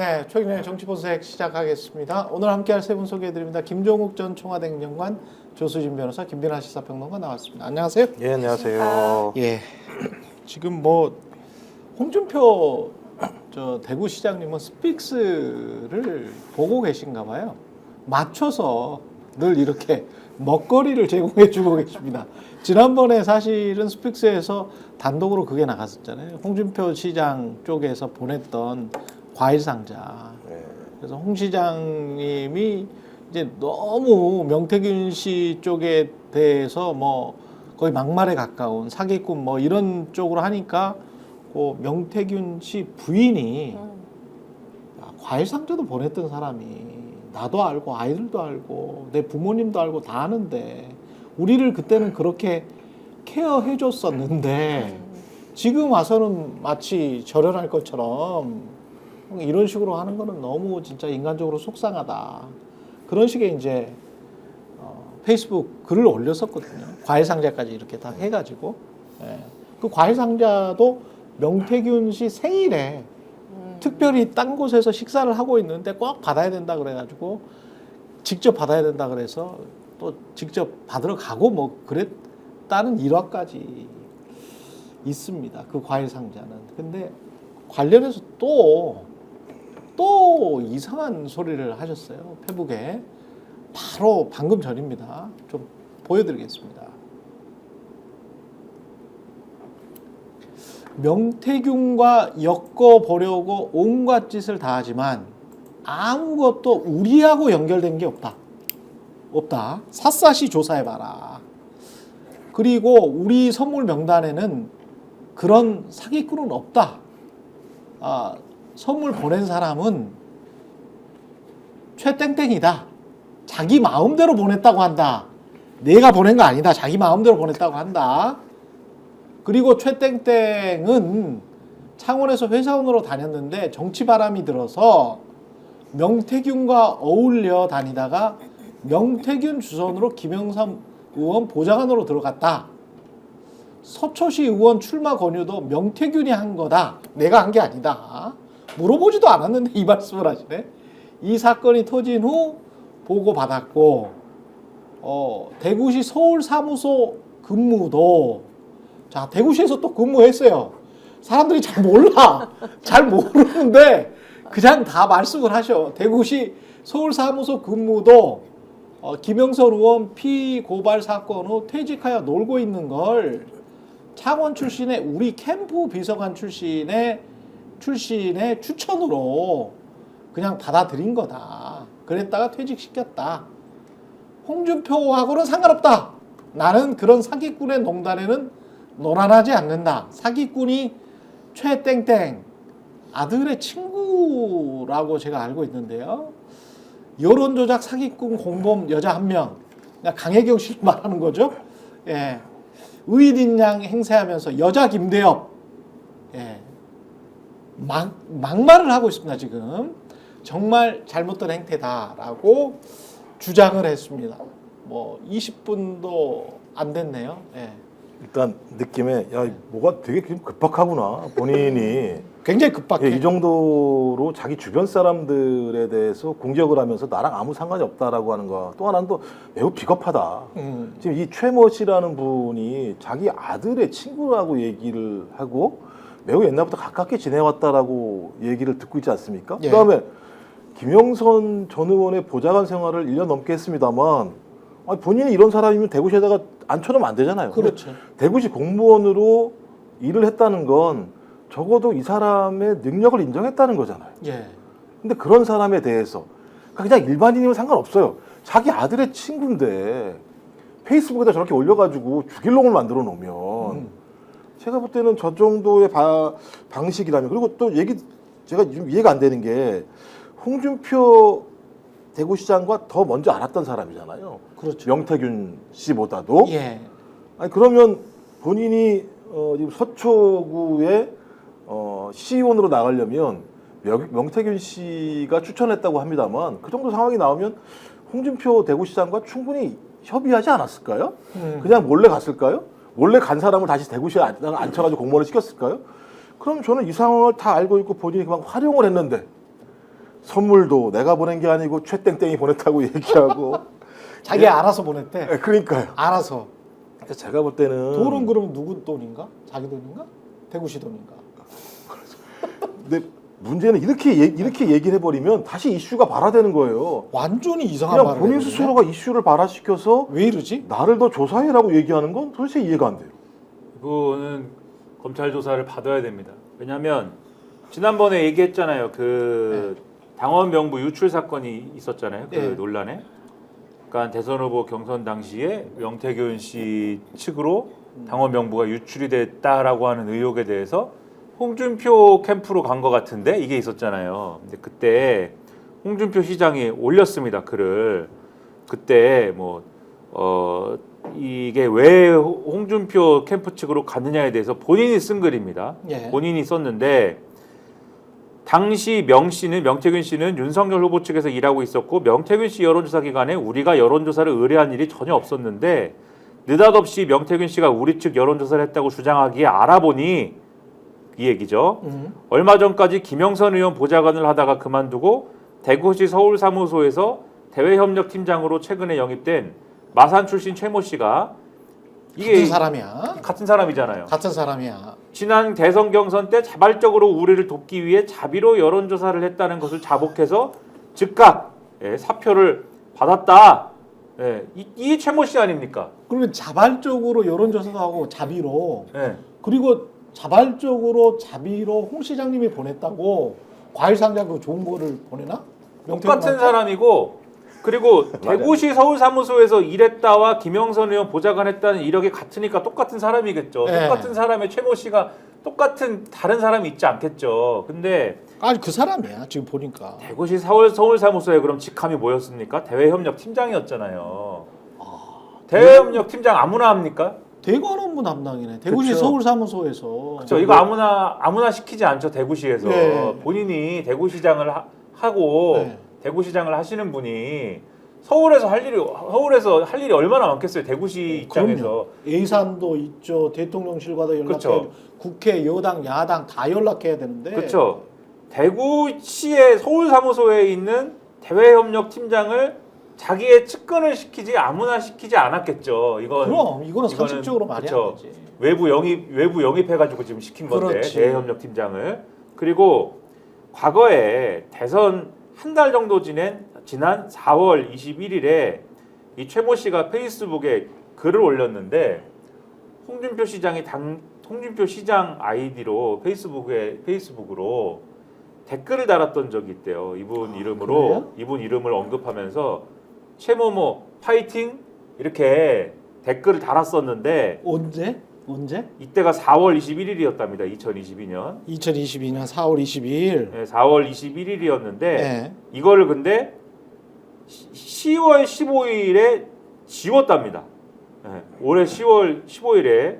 네, 최근의 정치본색 시작하겠습니다. 오늘 함께할 세 분 소개해드립니다. 김종욱 전 청와대 행정관, 조수진 변호사, 김빈하 시사평론가 나왔습니다. 안녕하세요. 예, 안녕하세요. 예, 지금 뭐 홍준표 대구시장님은 스픽스를 보고 계신가 봐요. 맞춰서 늘 이렇게 먹거리를 제공해주고 계십니다. 지난번에 사실은 스픽스에서 단독으로 그게 나갔었잖아요. 홍준표 시장 쪽에서 보냈던 과일 상자. 그래서 홍 시장님이 이제 너무 명태균 씨 쪽에 대해서 뭐 거의 막말에 가까운 사기꾼 뭐 이런 쪽으로 하니까 그 명태균 씨 부인이 과일 상자도 보냈던 사람이 나도 알고 아이들도 알고 내 부모님도 알고 다 아는데 우리를 그때는 그렇게 케어해 줬었는데 지금 와서는 마치 절연할 것처럼 이런 식으로 하는 거는 너무 진짜 인간적으로 속상하다. 그런 식의 이제 페이스북 글을 올렸었거든요. 과일 상자까지 이렇게 다 해가지고 그 과일 상자도 명태균 씨 생일에 특별히 딴 곳에서 식사를 하고 있는데 꼭 받아야 된다 그래가지고 직접 받아야 된다 그래서 또 직접 받으러 가고 뭐 그랬다는 일화까지 있습니다. 그 과일 상자는. 근데 관련해서 또 이상한 소리를 하셨어요. 페북에. 바로 방금 전입니다. 좀 보여드리겠습니다. 명태균과 엮어보려고 온갖 짓을 다 하지만 아무것도 우리하고 연결된 게 없다. 샅샅이 조사해봐라. 그리고 우리 선물 명단에는 그런 사기꾼은 없다. 선물 보낸 사람은 최땡땡이다. 자기 마음대로 보냈다고 한다. 내가 보낸 거 아니다. 자기 마음대로 보냈다고 한다. 그리고 최땡땡은 창원에서 회사원으로 다녔는데 정치 바람이 들어서 명태균과 어울려 다니다가 명태균 주선으로 김영삼 의원 보좌관으로 들어갔다. 서초시 의원 출마 권유도 명태균이 한 거다. 내가 한 게 아니다. 물어보지도 않았는데 이 말씀을 하시네. 이 사건이 터진 후 보고받았고 대구시 서울사무소 근무도 자 대구시에서 또 근무했어요. 사람들이 잘 몰라. 잘 모르는데 그냥 다 말씀을 하셔. 대구시 서울사무소 근무도 김영선 의원 피고발 사건 후 퇴직하여 놀고 있는 걸 창원 출신의 우리 캠프 비서관 출신의 추천으로 그냥 받아들인 거다. 그랬다가 퇴직시켰다. 홍준표하고는 상관없다. 나는 그런 사기꾼의 농단에는 노란하지 않는다. 사기꾼이 최땡땡 아들의 친구라고 제가 알고 있는데요. 여론조작 사기꾼 공범 여자 한 명. 강혜경 씨를 말하는 거죠. 예. 의인인 양 행세하면서 여자 김대엽. 예. 막말을 하고 있습니다. 지금 정말 잘못된 행태다라고 주장을 했습니다. 뭐 20분도 안 됐네요. 예. 일단 느낌에 야 뭐가 되게 급박하구나 본인이 굉장히 급박해. 이 정도로 자기 주변 사람들에 대해서 공격을 하면서 나랑 아무 상관이 없다라고 하는 거. 또 하나는 또 매우 비겁하다. 지금 이 최모 씨라는 분이 자기 아들의 친구라고 얘기를 하고 매우 옛날부터 가깝게 지내왔다라고 얘기를 듣고 있지 않습니까? 예. 그다음에 김영선 전 의원의 보좌관 생활을 1년 넘게 했습니다만 본인이 이런 사람이면 대구시에다가 앉혀놓으면 안 되잖아요. 그렇죠. 대구시 공무원으로 일을 했다는 건 적어도 이 사람의 능력을 인정했다는 거잖아요. 예. 근데 그런 사람에 대해서 그냥 일반인이면 상관없어요. 자기 아들의 친구인데 페이스북에다 저렇게 올려가지고 죽일 놈을 만들어 놓으면 제가 볼 때는 저 정도의 방식이라면 그리고 또 제가 좀 이해가 안 되는 게 홍준표 대구시장과 더 먼저 알았던 사람이잖아요. 그렇죠. 명태균 씨보다도. 예. 아니 그러면 본인이 지금 서초구의 시의원으로 나가려면 명태균 씨가 추천했다고 합니다만 그 정도 상황이 나오면 홍준표 대구시장과 충분히 협의하지 않았을까요? 그냥 몰래 갔을까요? 몰래 간 사람을 다시 대구시에 앉혀가지고 공무원을 시켰을까요? 그럼 저는 이 상황을 다 알고 있고 본인이 그만 활용을 했는데 선물도 내가 보낸 게 아니고 최땡땡이 보냈다고 얘기하고 자기 알아서 보냈대. 네, 그러니까요. 알아서. 그래서 제가 볼 때는 돈은 그러면 누구 돈인가? 자기 돈인가? 대구시 돈인가? 근데 문제는 이렇게 얘기를 해버리면 다시 이슈가 발화되는 거예요. 완전히 이상한 그냥 말을 본인 해버리네. 스스로가 이슈를 발화시켜서 왜 이러지? 나를 더 조사해라고 얘기하는 건 도대체 이해가 안 돼요. 이거는 검찰 조사를 받아야 됩니다. 왜냐하면 지난번에 얘기했잖아요. 그 당원 명부 유출 사건이 있었잖아요. 그 네. 논란에. 그러니까 대선 후보 경선 당시에 명태균 씨 측으로 당원 명부가 유출이 됐다라고 하는 의혹에 대해서 홍준표 캠프로 간 것 같은데 이게 있었잖아요. 근데 그때 홍준표 시장이 올렸습니다. 글을. 그때 이게 왜 홍준표 캠프 측으로 갔느냐에 대해서 본인이 쓴 글입니다. 예. 본인이 썼는데 당시 명태균 씨는 윤석열 후보 측에서 일하고 있었고 명태균 씨 여론조사 기간에 우리가 여론조사를 의뢰한 일이 전혀 없었는데 느닷없이 명태균 씨가 우리 측 여론조사를 했다고 주장하기에 알아보니 이 얘기죠. 얼마 전까지 김영선 의원 보좌관을 하다가 그만두고 대구시 서울사무소에서 대외협력팀장으로 최근에 영입된 마산 출신 최모 씨가 이게 같은 사람이야. 같은 사람이잖아요. 같은 사람이야. 지난 대선 경선 때 자발적으로 우리를 돕기 위해 자비로 여론조사를 했다는 것을 자복해서 즉각 사표를 받았다. 이 최모 씨 아닙니까? 그러면 자발적으로 여론조사도 하고 자비로 예. 그리고 자발적으로 홍 시장님이 보냈다고 과일 상자 그 좋은 거를 보내나? 똑같은 사람이고 그리고 대구시 서울사무소에서 일했다와 김영선 의원 보좌관 했다는 이력이 같으니까 똑같은 사람이겠죠. 네. 똑같은 사람의 최모 씨가 똑같은 다른 사람이 있지 않겠죠. 근데 아니 그 사람이야 지금 보니까. 대구시 서울사무소에 그럼 직함이 뭐였습니까? 대외협력 팀장이었잖아요. 대외협력 팀장 아무나 합니까? 대관 업무 담당이네. 대구시 그쵸. 서울사무소에서. 그렇죠. 이거 아무나 시키지 않죠. 대구시에서 네. 본인이 대구시장을 하고 네. 대구시장을 하시는 분이 서울에서 할 일이 얼마나 많겠어요. 대구시 입장에서. 그럼요. 예산도 있죠. 대통령실과도 연락해야 그렇죠. 되고 국회 여당 야당 다 연락해야 되는데. 그렇죠. 대구시의 서울사무소에 있는 대외협력 팀장을 자기의 측근을 시키지 아무나 시키지 않았겠죠. 그럼 이거는 상식적으로 말이 그쵸. 안 되지. 외부 영입해가지고 지금 시킨 건데 그렇지. 대외협력 팀장을. 그리고 과거에 대선 한 달 정도 지난 4월 21일에 이 최모 씨가 페이스북에 글을 올렸는데 홍준표 시장 아이디로 페이스북으로 댓글을 달았던 적이 있대요. 이분 이름으로 그래요? 이분 이름을 언급하면서 최모모 파이팅 이렇게 댓글을 달았었는데 언제? 이때가 4월 21일이었답니다. 2022년. 2022년 4월 22일. 네, 4월 21일이었는데 네. 이거를 근데 10월 15일에 지웠답니다. 네, 올해 10월 15일에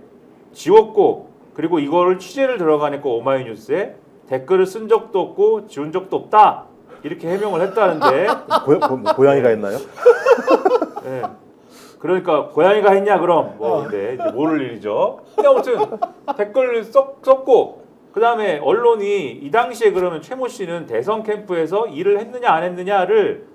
지웠고 그리고 이거를 취재를 들어가니까 오마이뉴스에 댓글을 쓴 적도 없고 지운 적도 없다 이렇게 해명을 했다는데 고양이가 했나요? 네. 그러니까 고양이가 했냐 그럼 근데 이제 모를 일이죠. 근데 아무튼 댓글을 썼고 그 다음에 언론이 이 당시에 그러면 최모 씨는 대선 캠프에서 일을 했느냐 안 했느냐를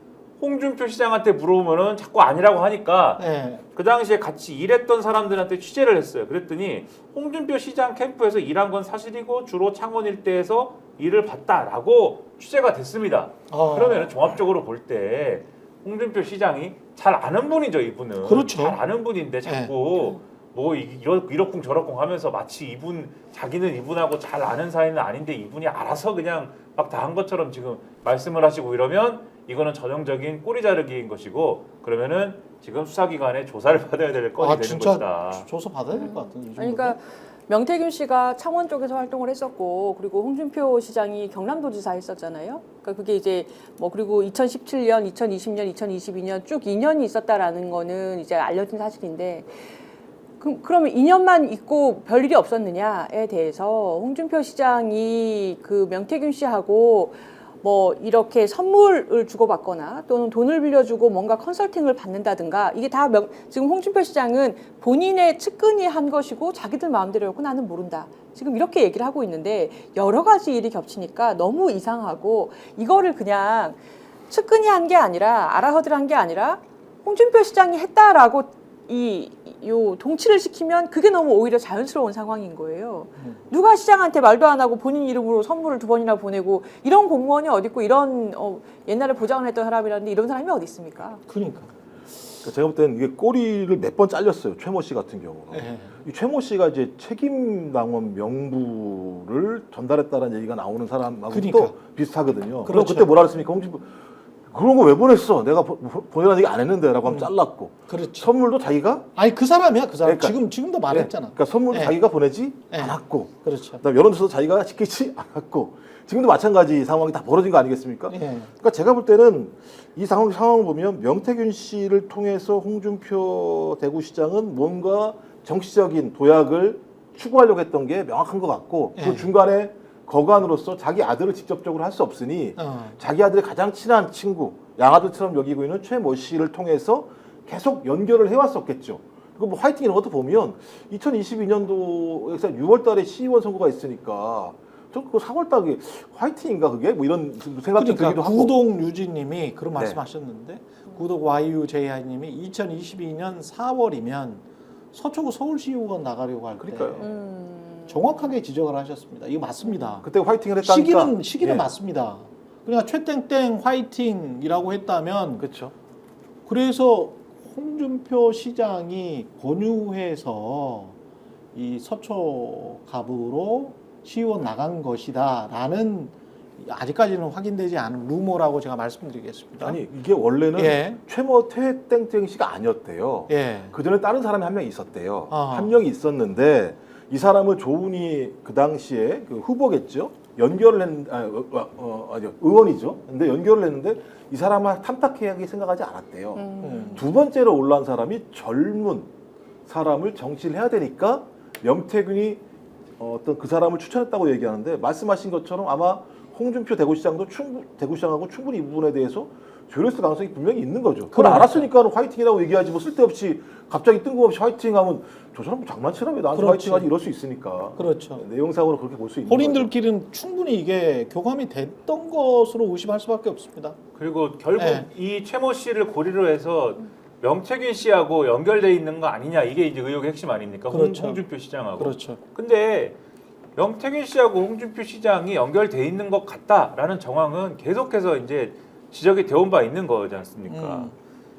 홍준표 시장한테 물어보면은 자꾸 아니라고 하니까 네. 그 당시에 같이 일했던 사람들한테 취재를 했어요. 그랬더니 홍준표 시장 캠프에서 일한 건 사실이고 주로 창원 일대에서 일을 봤다라고 취재가 됐습니다. 그러면 종합적으로 볼 때 홍준표 시장이 잘 아는 분이죠, 이분은. 그렇죠. 잘 아는 분인데 자꾸 뭐 이러쿵 저러쿵 하면서 마치 자기는 이분하고 잘 아는 사이는 아닌데 이분이 알아서 그냥 막 다 한 것처럼 지금 말씀을 하시고 이러면 이거는 전형적인 꼬리 자르기인 것이고 그러면은 지금 수사기관에 조사를 받아야 될 건이 되는 진짜 것이다. 조사 받아야 될 것 같은. 그러니까 명태균 씨가 창원 쪽에서 활동을 했었고 그리고 홍준표 시장이 경남도지사 했었잖아요. 그러니까 그게 이제 그리고 2017년, 2020년, 2022년 쭉 2년이 있었다라는 거는 이제 알려진 사실인데 그러면 2년만 있고 별일이 없었느냐에 대해서 홍준표 시장이 그 명태균 씨하고 뭐 이렇게 선물을 주고받거나 또는 돈을 빌려주고 뭔가 컨설팅을 받는다든가 이게 다 지금 홍준표 시장은 본인의 측근이 한 것이고 자기들 마음대로였고 나는 모른다. 지금 이렇게 얘기를 하고 있는데 여러 가지 일이 겹치니까 너무 이상하고 이거를 그냥 측근이 한 게 아니라 아라허들 한 게 아니라 홍준표 시장이 했다라고 요 동치를 시키면 그게 너무 오히려 자연스러운 상황인 거예요. 누가 시장한테 말도 안 하고 본인 이름으로 선물을 2번이나 보내고 이런 공무원이 어디 있고 이런 옛날에 보장을 했던 사람이라는데 이런 사람이 어디 있습니까? 그러니까. 제가 볼 때는 이게 꼬리를 몇 번 잘렸어요. 최모 씨 같은 경우는. 예. 이 최모 씨가 이제 책임당원 명부를 전달했다는 얘기가 나오는 사람하고 그러니까. 또 비슷하거든요. 그럼 그렇죠. 그때 뭐라 그랬습니까? 홍준표 그런 거 왜 보냈어? 내가 보내라는 얘기 안 했는데라고 하면 잘랐고. 그렇죠. 선물도 자기가 아니 그 사람이야 그 사람. 그러니까. 지금도 말했잖아. 그러니까 선물도 예. 자기가 보내지 예. 않았고. 그렇죠. 그다음 여론조사도 자기가 시키지 않았고. 지금도 마찬가지 상황이 다 벌어진 거 아니겠습니까? 예. 그러니까 제가 볼 때는 이 상황을 보면 명태균 씨를 통해서 홍준표 대구시장은 뭔가 정치적인 도약을 추구하려고 했던 게 명확한 것 같고 예. 그 중간에 거간으로서 자기 아들을 직접적으로 할 수 없으니 자기 아들의 가장 친한 친구 양아들처럼 여기고 있는 최모 씨를 통해서 계속 연결을 해왔었겠죠. 그리고 뭐 화이팅 이런 것도 보면 2022년도에서 6월달에 시의원 선거가 있으니까 저 그 4월달에 화이팅인가 그게 뭐 이런 생각도 그러니까 들기도 하고. 구독 유지님이 그런 네. 말씀하셨는데 구독 YUJI님이 2022년 4월이면 서초구 서울시의원 나가려고 할 때 그러니까요. 정확하게 지적을 하셨습니다. 이거 맞습니다. 그때 화이팅을 했다니까. 시기는 예. 맞습니다. 그러니까 최땡땡 화이팅이라고 했다면 그렇죠. 그래서 홍준표 시장이 권유해서 이 서초 갑으로 시의원 나간 것이다라는 아직까지는 확인되지 않은 루머라고 제가 말씀드리겠습니다. 아니 이게 원래는 예. 최모 태땡땡 씨가 아니었대요. 예. 그 전에 다른 사람이 한 명 있었대요. 아. 한 명이 있었는데 이 사람을 조은희 그 당시에 그 후보겠죠. 연결을 했는데 아니요 의원이죠. 근데 연결을 했는데 이 사람을 탐탁하게 생각하지 않았대요. 두 번째로 올라온 사람이 젊은 사람을 정치를 해야 되니까 명태균이 어떤 그 사람을 추천했다고 얘기하는데 말씀하신 것처럼 아마 홍준표 대구시장도 대구시장하고 충분히 이 부분에 대해서 조율했을 가능성이 분명히 있는 거죠. 그걸 그러니까. 알았으니까 화이팅이라고 얘기하지 뭐 쓸데없이 갑자기 뜬금없이 화이팅하면 저 사람 장난치나 왜 나한테 그렇지. 화이팅하지 이럴 수 있으니까. 그렇죠. 내용상으로 그렇게 볼 수 있는 거죠. 본인들끼리는 충분히 이게 교감이 됐던 것으로 의심할 수밖에 없습니다. 그리고 결국 네. 이 최모 씨를 고리로 해서 명태균 씨하고 연결돼 있는 거 아니냐 이게 이제 의혹의 핵심 아닙니까? 그렇죠. 홍준표 시장하고. 그렇죠. 근데 명태균 씨하고 홍준표 시장이 연결돼 있는 것 같다라는 정황은 계속해서 이제 지적이 되어온 바 있는 거지 않습니까?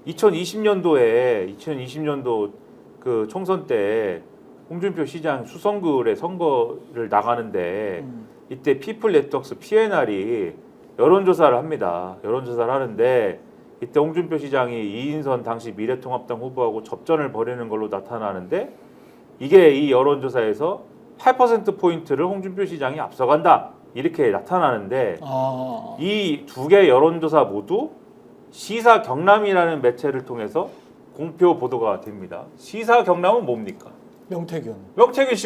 2020년도 그 총선 때 홍준표 시장 수성구에 선거를 나가는데 이때 피플 네트워크스 PNR이 여론조사를 합니다. 여론조사를 하는데 이때 홍준표 시장이 이인선 당시 미래통합당 후보하고 접전을 벌이는 걸로 나타나는데 이게 이 여론조사에서 8%포인트를 홍준표 시장이 앞서간다. 이렇게 나타나는데 이 두 개 여론조사 모두 시사 경남이라는 매체를 통해서 공표 보도가 됩니다. 시사 경남은 뭡니까? 명태균. 명태균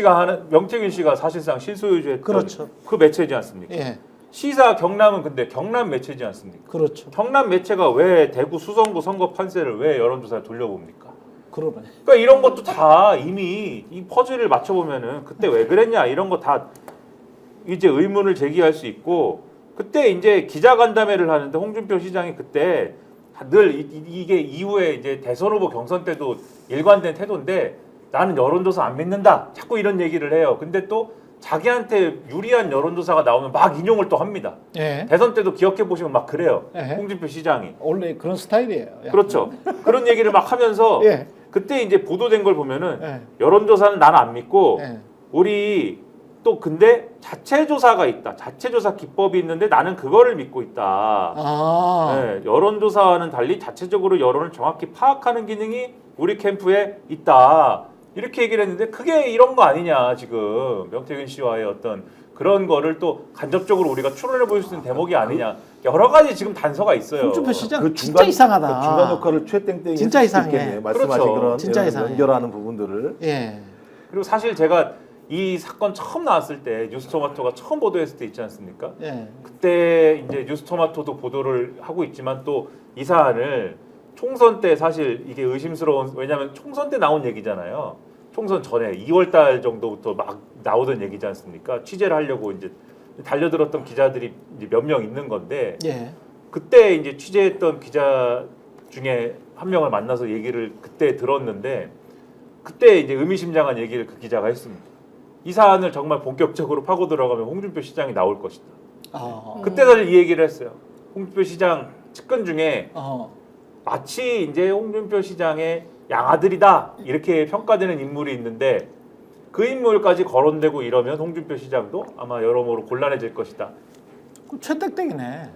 씨가 사실상 실소유주했던 그렇죠. 그 매체지 않습니까? 예. 시사 경남은 근데 경남 매체지 않습니까? 그렇죠. 경남 매체가 왜 대구 수성구 선거 판세를 왜 여론조사에 돌려봅니까? 그러네. 그러니까 이런 것도 다 이미 이 퍼즐을 맞춰보면은 그때 왜 그랬냐 이런 거 다 이제 의문을 제기할 수 있고 그때 이제 기자간담회를 하는데 홍준표 시장이 그때 늘 이게 이후에 이제 대선 후보 경선 때도 일관된 태도인데 나는 여론조사 안 믿는다 자꾸 이런 얘기를 해요. 근데 또 자기한테 유리한 여론조사가 나오면 막 인용을 또 합니다. 예. 대선 때도 기억해 보시면 막 그래요. 예. 홍준표 시장이. 원래 그런 스타일이에요. 약간. 그렇죠. 그런 얘기를 막 하면서 예. 그때 이제 보도된 걸 보면은 예. 여론조사는 나는 안 믿고 예. 우리 또 근데 자체조사가 있다. 자체조사 기법이 있는데 나는 그거를 믿고 있다. 네, 여론조사와는 달리 자체적으로 여론을 정확히 파악하는 기능이 우리 캠프에 있다. 이렇게 얘기를 했는데 그게 이런 거 아니냐 지금 명태균 씨와의 어떤 그런 거를 또 간접적으로 우리가 추론해 볼 수 있는 대목이 아니냐. 여러 가지 지금 단서가 있어요. 홍준표 시장 그 진짜 이상하다. 그 중간 역할을 최땡땡이 진짜 했을 수 이상해. 있겠네요. 말씀하신 그렇죠. 그런 진짜 이상해. 연결하는 부분들을. 예. 그리고 사실 제가 이 사건 처음 나왔을 때 뉴스토마토가 처음 보도했을 때 있지 않습니까? 예. 그때 이제 뉴스토마토도 보도를 하고 있지만 또 이 사안을 총선 때 사실 이게 의심스러운, 왜냐하면 총선 때 나온 얘기잖아요. 총선 전에 2월 달 정도부터 막 나오던 얘기지 않습니까? 취재를 하려고 이제 달려들었던 기자들이 이제 몇 명 있는 건데 예. 그때 이제 취재했던 기자 중에 한 명을 만나서 얘기를 그때 들었는데 그때 이제 의미심장한 얘기를 그 기자가 했습니다. 이 사안을 정말 본격적으로 파고 들어가면 홍준표 시장이 나올 것이다. 그때 사실 이 얘기를 했어요. 홍준표 시장 측근 중에 마치 이제 홍준표 시장의 양아들이다 이렇게 평가되는 인물이 있는데 그 인물까지 거론되고 이러면 홍준표 시장도 아마 여러모로 곤란해질 것이다. 최땡땡이네.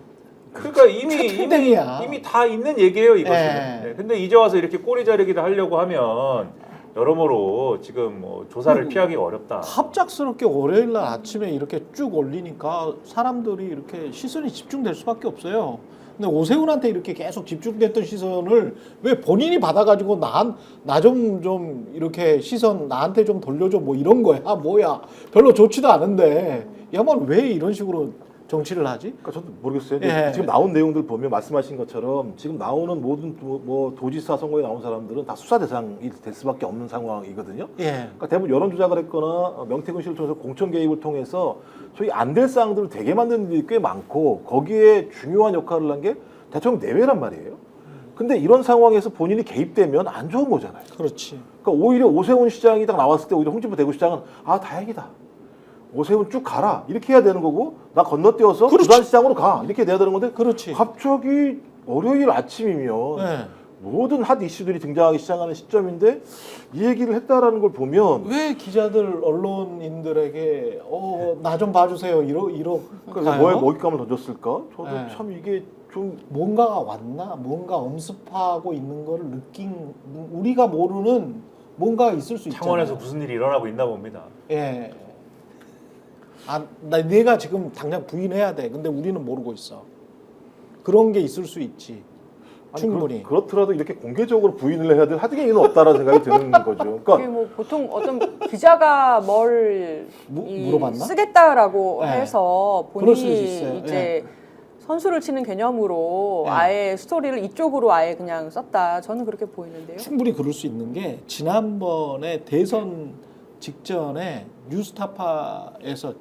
그러니까 이미 최땡땡이야. 이미 다 있는 얘기예요 이것은. 예. 네, 근데 이제 와서 이렇게 꼬리 자르기를 하려고 하면 여러모로 지금 뭐 조사를 피하기가 어렵다. 갑작스럽게 월요일 날 아침에 이렇게 쭉 올리니까 사람들이 이렇게 시선이 집중될 수밖에 없어요. 근데 오세훈한테 이렇게 계속 집중됐던 시선을 왜 본인이 받아가지고 나 좀 이렇게 시선 나한테 좀 돌려줘 뭐 이런 거야. 뭐야. 별로 좋지도 않은데 야만 왜 이런 식으로 정치를 하지? 그러니까 저도 모르겠어요. 예. 지금 나온 내용들 보면 말씀하신 것처럼 지금 나오는 모든 뭐 도지사 선거에 나온 사람들은 다 수사 대상이 될 수밖에 없는 상황이거든요. 예. 그러니까 대부분 여론 조작을 했거나 명태균 씨를 통해서 공천 개입을 통해서 소위 안 될 사항들을 되게 만드는 일이 꽤 많고 거기에 중요한 역할을 한 게 대통령 내외란 말이에요. 근데 이런 상황에서 본인이 개입되면 안 좋은 거잖아요. 그렇지. 그러니까 오히려 오세훈 시장이 딱 나왔을 때 오히려 홍준표 대구시장은 아 다행이다. 오세훈 쭉 가라 이렇게 해야 되는 거고 나 건너뛰어서 그렇지. 부산시장으로 가 이렇게 돼야 되는 건데 그렇지. 갑자기 월요일 아침이면 예. 모든 핫 이슈들이 등장하기 시작하는 시점인데 이 얘기를 했다라는 걸 보면 왜 기자들 언론인들에게 나 좀 봐주세요 그러니까 뭐에 먹잇감을 던졌을까? 저도 네. 참 이게 좀 뭔가가 왔나 뭔가 엄습하고 있는 거를 우리가 모르는 뭔가가 있을 수 있잖아요. 창원에서 무슨 일이 일어나고 있나 봅니다. 예. 내가 지금 당장 부인해야 돼. 근데 우리는 모르고 있어. 그런 게 있을 수 있지. 아니, 충분히. 그렇더라도 이렇게 공개적으로 부인을 해야 될 하등의 이유는 없다라는 생각이 드는 거죠. 그러니까 그게 뭐 보통 어떤 기자가 뭘 물어봤나? 쓰겠다라고 네. 해서 그럴 수 본인이 있어요. 이제 선수를 치는 개념으로 네. 아예 스토리를 이쪽으로 아예 그냥 썼다. 저는 그렇게 보이는데요. 충분히 그럴 수 있는 게 지난번에 대선 직전에 뉴스타파에서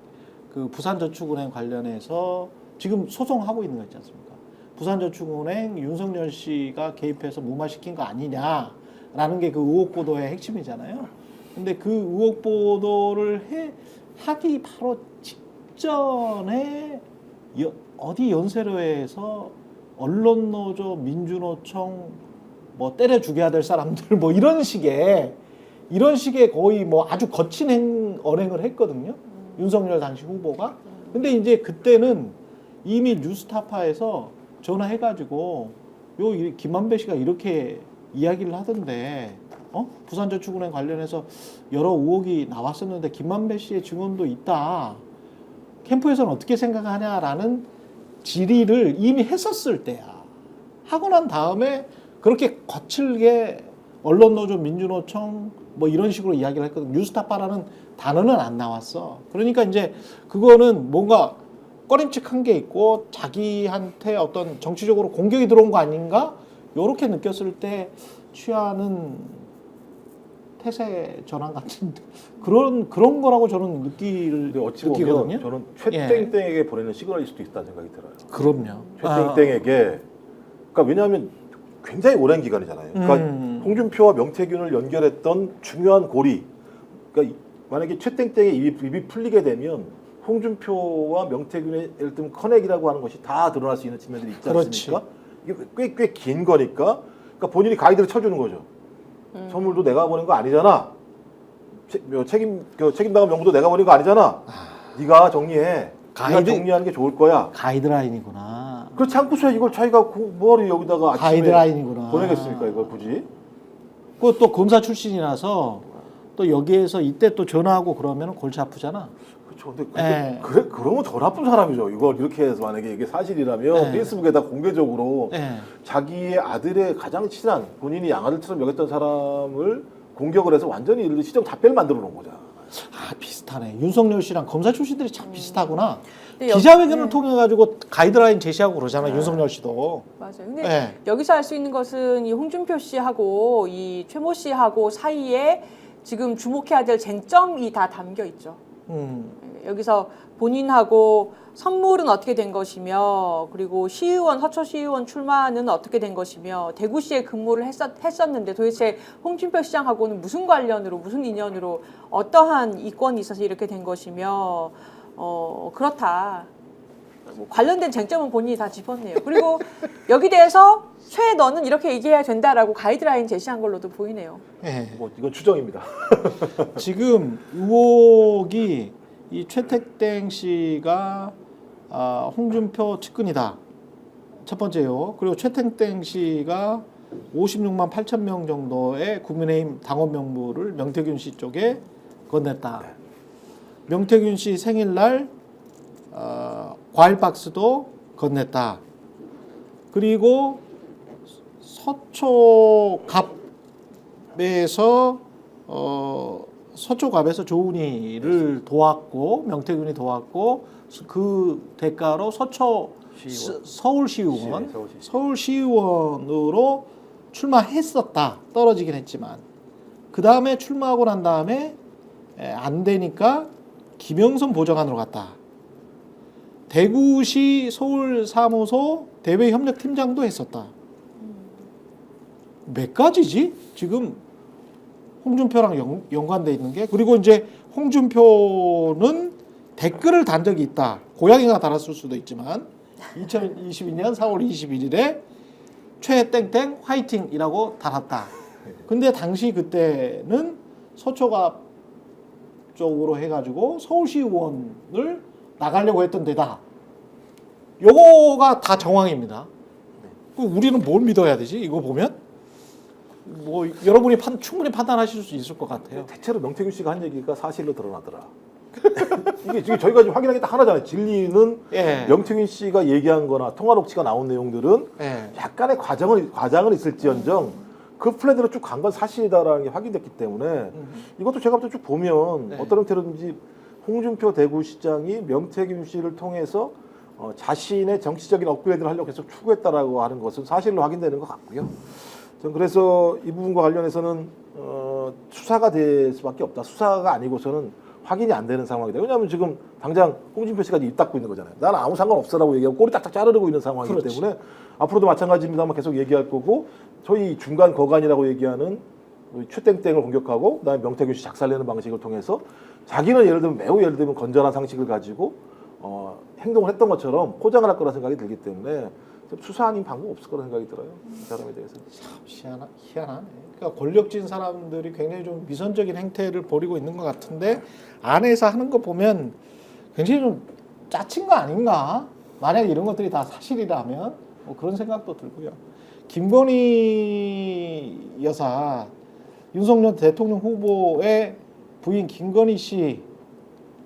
그 부산저축은행 관련해서 지금 소송하고 있는 거 있지 않습니까? 부산저축은행 윤석열 씨가 개입해서 무마시킨 거 아니냐라는 게 그 의혹 보도의 핵심이잖아요. 근데 그 의혹 보도를 하기 바로 직전에 어디 연세로에서 언론노조, 민주노총 뭐 때려주게 해야 될 사람들 뭐 이런 식의 거의 뭐 아주 거친 언행을 했거든요. 윤석열 당시 후보가. 근데 이제 그때는 이미 뉴스타파에서 전화해가지고 김만배 씨가 이렇게 이야기를 하던데 부산저축은행 관련해서 여러 의혹이 나왔었는데 김만배 씨의 증언도 있다. 캠프에서는 어떻게 생각하냐라는 질의를 이미 했었을 때야. 하고 난 다음에 그렇게 거칠게 언론노조, 민주노총 뭐 이런 식으로 이야기를 했거든. 뉴스타파라는 단어는 안 나왔어. 그러니까 이제 그거는 뭔가 꺼림칙한 게 있고 자기한테 어떤 정치적으로 공격이 들어온 거 아닌가? 요렇게 느꼈을 때 취하는 태세 전환 같은 그런 거라고 저는 근데 어찌 느끼거든요. 보면 저는 최땡땡에게 보내는 시그널일 수도 있다는 생각이 들어요. 그럼요. 최땡땡에게 그러니까 왜냐하면 굉장히 오랜 기간이잖아요. 그러니까 홍준표와 명태균을 연결했던 중요한 고리. 그러니까 만약에 최땡땡의 입이 풀리게 되면 홍준표와 명태균의 예를 들면 커넥이라고 하는 것이 다 드러날 수 있는 측면들이 있지 않습니까? 이게 꽤 긴 거니까 그러니까 본인이 가이드를 쳐주는 거죠. 선물도 내가 보낸 거 아니잖아. 책임당한 명부도 내가 보낸 거 아니잖아. 네가 정리해. 네가 정리하는 게 좋을 거야. 가이드라인이구나. 그렇지 않고서 이걸 자기가 뭐를 여기다가 아침에 가이드라인이구나. 보내겠습니까? 이걸 굳이? 그또 검사 출신이라서 또 여기에서 이때 또 전화하고 그러면 골치 아프잖아. 그렇죠. 근데 그러면 더 나쁜 사람이죠. 이걸 이렇게 해서 만약에 이게 사실이라면 페이스북에다 공개적으로 자기의 아들의 가장 친한 본인이 양아들처럼 여겼던 사람을 공격을 해서 완전히 시정 답변을 만들어 놓은 거잖아. 비슷한 비슷하네. 윤석열 씨랑 검사 출신들이 참 비슷하구나. 근데 기자회견을 네. 통해 가지고 가이드라인 제시하고 그러잖아. 윤석열 씨도. 맞아요. 근데 네. 여기서 알 수 있는 것은 이 홍준표 씨하고 이 최모 씨하고 사이에 지금 주목해야 될 쟁점이 다 담겨 있죠. 여기서 본인하고 선물은 어떻게 된 것이며, 그리고 시의원, 서초 시의원 출마는 어떻게 된 것이며, 대구시에 근무를 했었는데 도대체 홍준표 시장하고는 무슨 관련으로, 무슨 인연으로, 어떠한 이권이 있어서 이렇게 된 것이며, 그렇다. 뭐 관련된 쟁점은 본인이 다 짚었네요. 그리고 여기 대해서 최 너는 이렇게 얘기해야 된다라고 가이드라인 제시한 걸로도 보이네요. 네. 뭐 이건 추정입니다. 지금 의혹이 이 최택땡 씨가 홍준표 측근이다. 첫 번째요. 그리고 최택땡 씨가 56만 8천 명 정도의 국민의힘 당원 명부를 명태균 씨 쪽에 건넸다. 명태균 씨 생일날 과일 박스도 건넸다. 그리고 서초갑에서 조은희를 도왔고, 명태균이 도왔고, 그 대가로 서울시의원, 서울시의원으로 출마했었다. 떨어지긴 했지만. 그 다음에 출마하고 난 다음에 안 되니까 김영선 보좌관으로 갔다. 대구시 서울사무소 대외협력팀장도 했었다. 몇 가지지? 지금 홍준표랑 연관돼 있는 게. 그리고 이제 홍준표는 댓글을 단 적이 있다. 고양이가 달았을 수도 있지만 2022년 4월 21일에 최땡땡 화이팅이라고 달았다. 근데 당시 그때는 서초갑 쪽으로 해가지고 서울시 의원을 나가려고 했던 데다. 요거가 다 정황입니다. 우리는 뭘 믿어야 되지? 이거 보면 뭐 여러분이 충분히 판단하실 수 있을 것 같아요. 대체로 명태균 씨가 한 얘기가 사실로 드러나더라. 이게 지금 저희가 지금 확인한 게 딱 하나잖아요. 진리는 예. 명태균 씨가 얘기한 거나 통화 녹취가 나온 내용들은 예. 약간의 과장은 있을지언정 그 플랜대로 쭉 간 건 사실이다라는 게 확인됐기 때문에 이것도 제가 쭉 보면 네. 어떤 형태로든지 홍준표 대구시장이 명태균 씨를 통해서 자신의 정치적인 업그레이드를 하려고 계속 추구했다라고 하는 것은 사실로 확인되는 것 같고요. 전 그래서 이 부분과 관련해서는 수사가 될 수밖에 없다. 수사가 아니고서는 확인이 안 되는 상황이다. 왜냐하면 지금 당장 홍준표 씨가 입 닫고 있는 거잖아요. 나는 아무 상관없어라고 얘기하고 꼬리 딱딱 자르고 있는 상황이기 그렇지. 때문에 앞으로도 마찬가지입니다만 계속 얘기할 거고, 저희 중간 거간이라고 얘기하는 최땡땡을 공격하고 그다음에 명태균 씨 작살내는 방식을 통해서 자기는 예를 들면 건전한 상식을 가지고 행동을 했던 것처럼 포장을 할 거라 생각이 들기 때문에 수사 아닌 방법 없을 거라 생각이 들어요. 이 사람에 대해서. 참 희한하네. 그러니까 권력진 사람들이 굉장히 좀 미선적인 행태를 벌이고 있는 것 같은데 안에서 하는 거 보면 굉장히 좀 짜친 거 아닌가? 만약에 이런 것들이 다 사실이라면 뭐 그런 생각도 들고요. 김건희 여사, 윤석열 대통령 후보의 부인 김건희 씨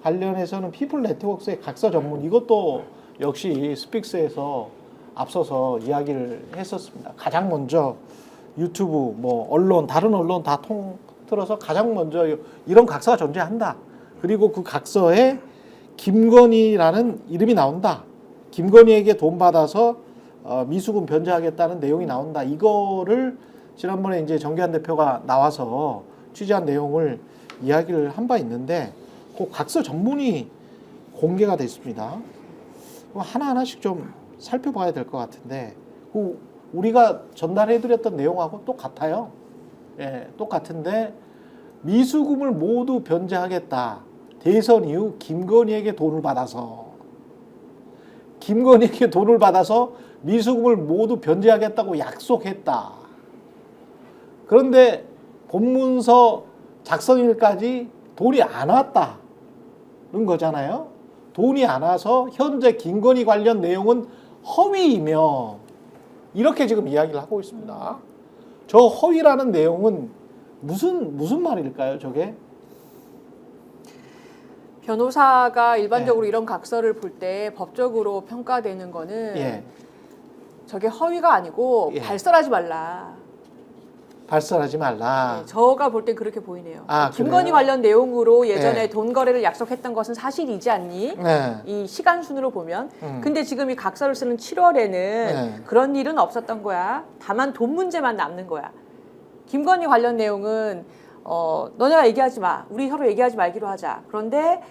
관련해서는 피플 네트워크의 각서 전문, 이것도 역시 스픽스에서 앞서서 이야기를 했었습니다. 가장 먼저 유튜브, 뭐 언론, 다른 언론 다 통틀어서 가장 먼저 이런 각서가 존재한다. 그리고 그 각서에 김건희라는 이름이 나온다. 김건희에게 돈 받아서 미수금 변제하겠다는 내용이 나온다. 이거를 지난번에 이제 정기환 대표가 나와서 취재한 내용을 이야기를 한 바 있는데, 그 각서 전문이 공개가 됐습니다. 하나하나씩 좀 살펴봐야 될 것 같은데, 그 우리가 전달해드렸던 내용하고 똑같아요. 예, 똑같은데 미수금을 모두 변제하겠다. 대선 이후 김건희에게 돈을 받아서 미수금을 모두 변제하겠다고 약속했다. 그런데 본문서 작성일까지 돈이 안 왔다는 거잖아요. 돈이 안 와서 현재 김건희 관련 내용은 허위이며, 이렇게 지금 이야기를 하고 있습니다. 저 허위라는 내용은 무슨 말일까요, 저게? 변호사가 일반적으로 이런 각서를 볼 때 법적으로 평가되는 거는 예. 저게 허위가 아니고 예. 발설하지 말라. 발설하지 말라. 네, 저가 볼 땐 그렇게 보이네요. 아, 김건희 그래요? 관련 내용으로 예전에 네. 돈 거래를 약속했던 것은 사실이지 않니? 네. 이 시간 순으로 보면. 음. 근데 지금 이 각서를 쓰는 7월에는 네. 그런 일은 없었던 거야. 다만 돈 문제만 남는 거야. 김건희 관련 내용은 너네가 얘기하지 마. 우리 서로 얘기하지 말기로 하자. 그런데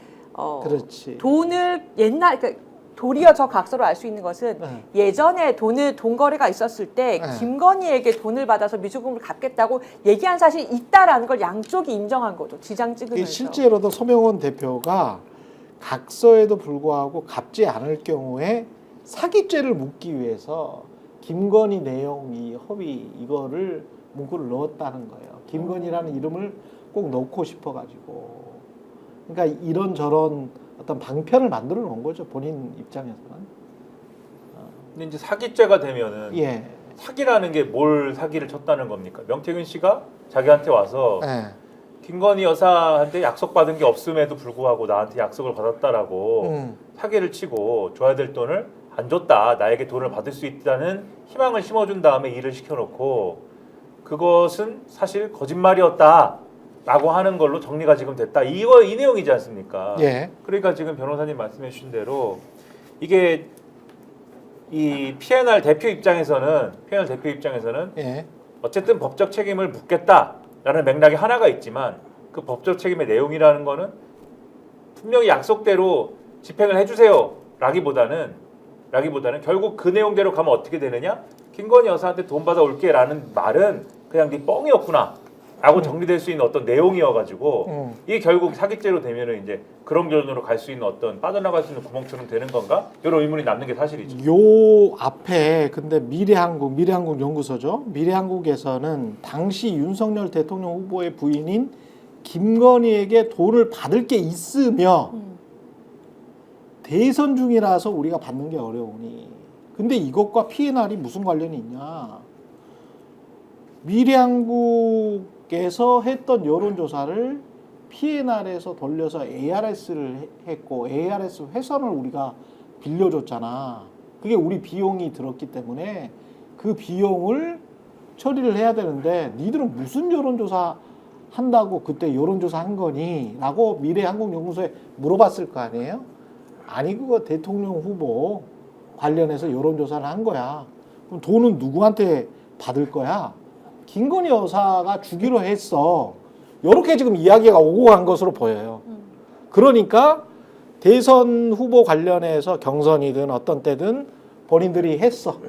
그렇지. 돈을 그러니까 도리어 저 각서로 알 수 있는 것은 네. 예전에 돈 거래가 있었을 때 네. 김건희에게 돈을 받아서 미주금을 갚겠다고 얘기한 사실이 있다라는 걸 양쪽이 인정한 거죠. 지장 그게 찍으면서. 실제로도 서명원 대표가 각서에도 불구하고 갚지 않을 경우에 사기죄를 묻기 위해서 김건희 내용 이 허위 이거를 문구를 넣었다는 거예요. 김건희라는 이름을 꼭 넣고 싶어가지고. 그러니까 이런저런 어떤 방편을 만들어 놓은 거죠. 본인 입장에서는. 근데 이제 사기죄가 되면은 예. 사기라는 게 뭘 사기를 쳤다는 겁니까? 명태균 씨가 자기한테 와서 예. 김건희 여사한테 약속받은 게 없음에도 불구하고 나한테 약속을 받았다라고 사기를 치고 줘야 될 돈을 안 줬다. 나에게 돈을 받을 수 있다는 희망을 심어준 다음에 일을 시켜놓고 그것은 사실 거짓말이었다라고 하는 걸로 정리가 지금 됐다. 이 내용이지 않습니까? 예. 그러니까 지금 변호사님 말씀해 주신 대로 이게 이 P&R 대표 입장에서는 예. 어쨌든 법적 책임을 묻겠다라는 맥락이 하나가 있지만 그 법적 책임의 내용이라는 거는 분명히 약속대로 집행을 해주세요라기보다는 결국 그 내용대로 가면 어떻게 되느냐? 김건희 여사한테 돈 받아 올게라는 말은 그냥 네 뻥이었구나 라고 정리될 수 있는 어떤 내용이어가지고 이게 결국 사기죄로 되면은 이제 그런 결론으로 갈 수 있는 어떤 빠져나갈 수 있는 구멍처럼 되는 건가? 이런 의문이 남는 게 사실이죠. 요 앞에 근데 미래한국 연구소죠. 미래한국에서는 당시 윤석열 대통령 후보의 부인인 김건희에게 돈을 받을 게 있으며 대선 중이라서 우리가 받는 게 어려우니. 근데 이것과 P&R이 무슨 관련이 있냐? 미래한국에서 했던 여론조사를 P&R에서 돌려서 ARS를 했고 ARS 회선을 우리가 빌려줬잖아. 그게 우리 비용이 들었기 때문에 그 비용을 처리를 해야 되는데 니들은 무슨 여론조사 한다고 그때 여론조사 한 거니? 라고 미래한국연구소에 물어봤을 거 아니에요? 아니 그거 대통령 후보 관련해서 여론조사를 한 거야. 그럼 돈은 누구한테 받을 거야? 김건희 여사가 주기로 했어. 이렇게 지금 이야기가 오고 간 것으로 보여요. 그러니까 대선 후보 관련해서 경선이든 어떤 때든 본인들이 했어.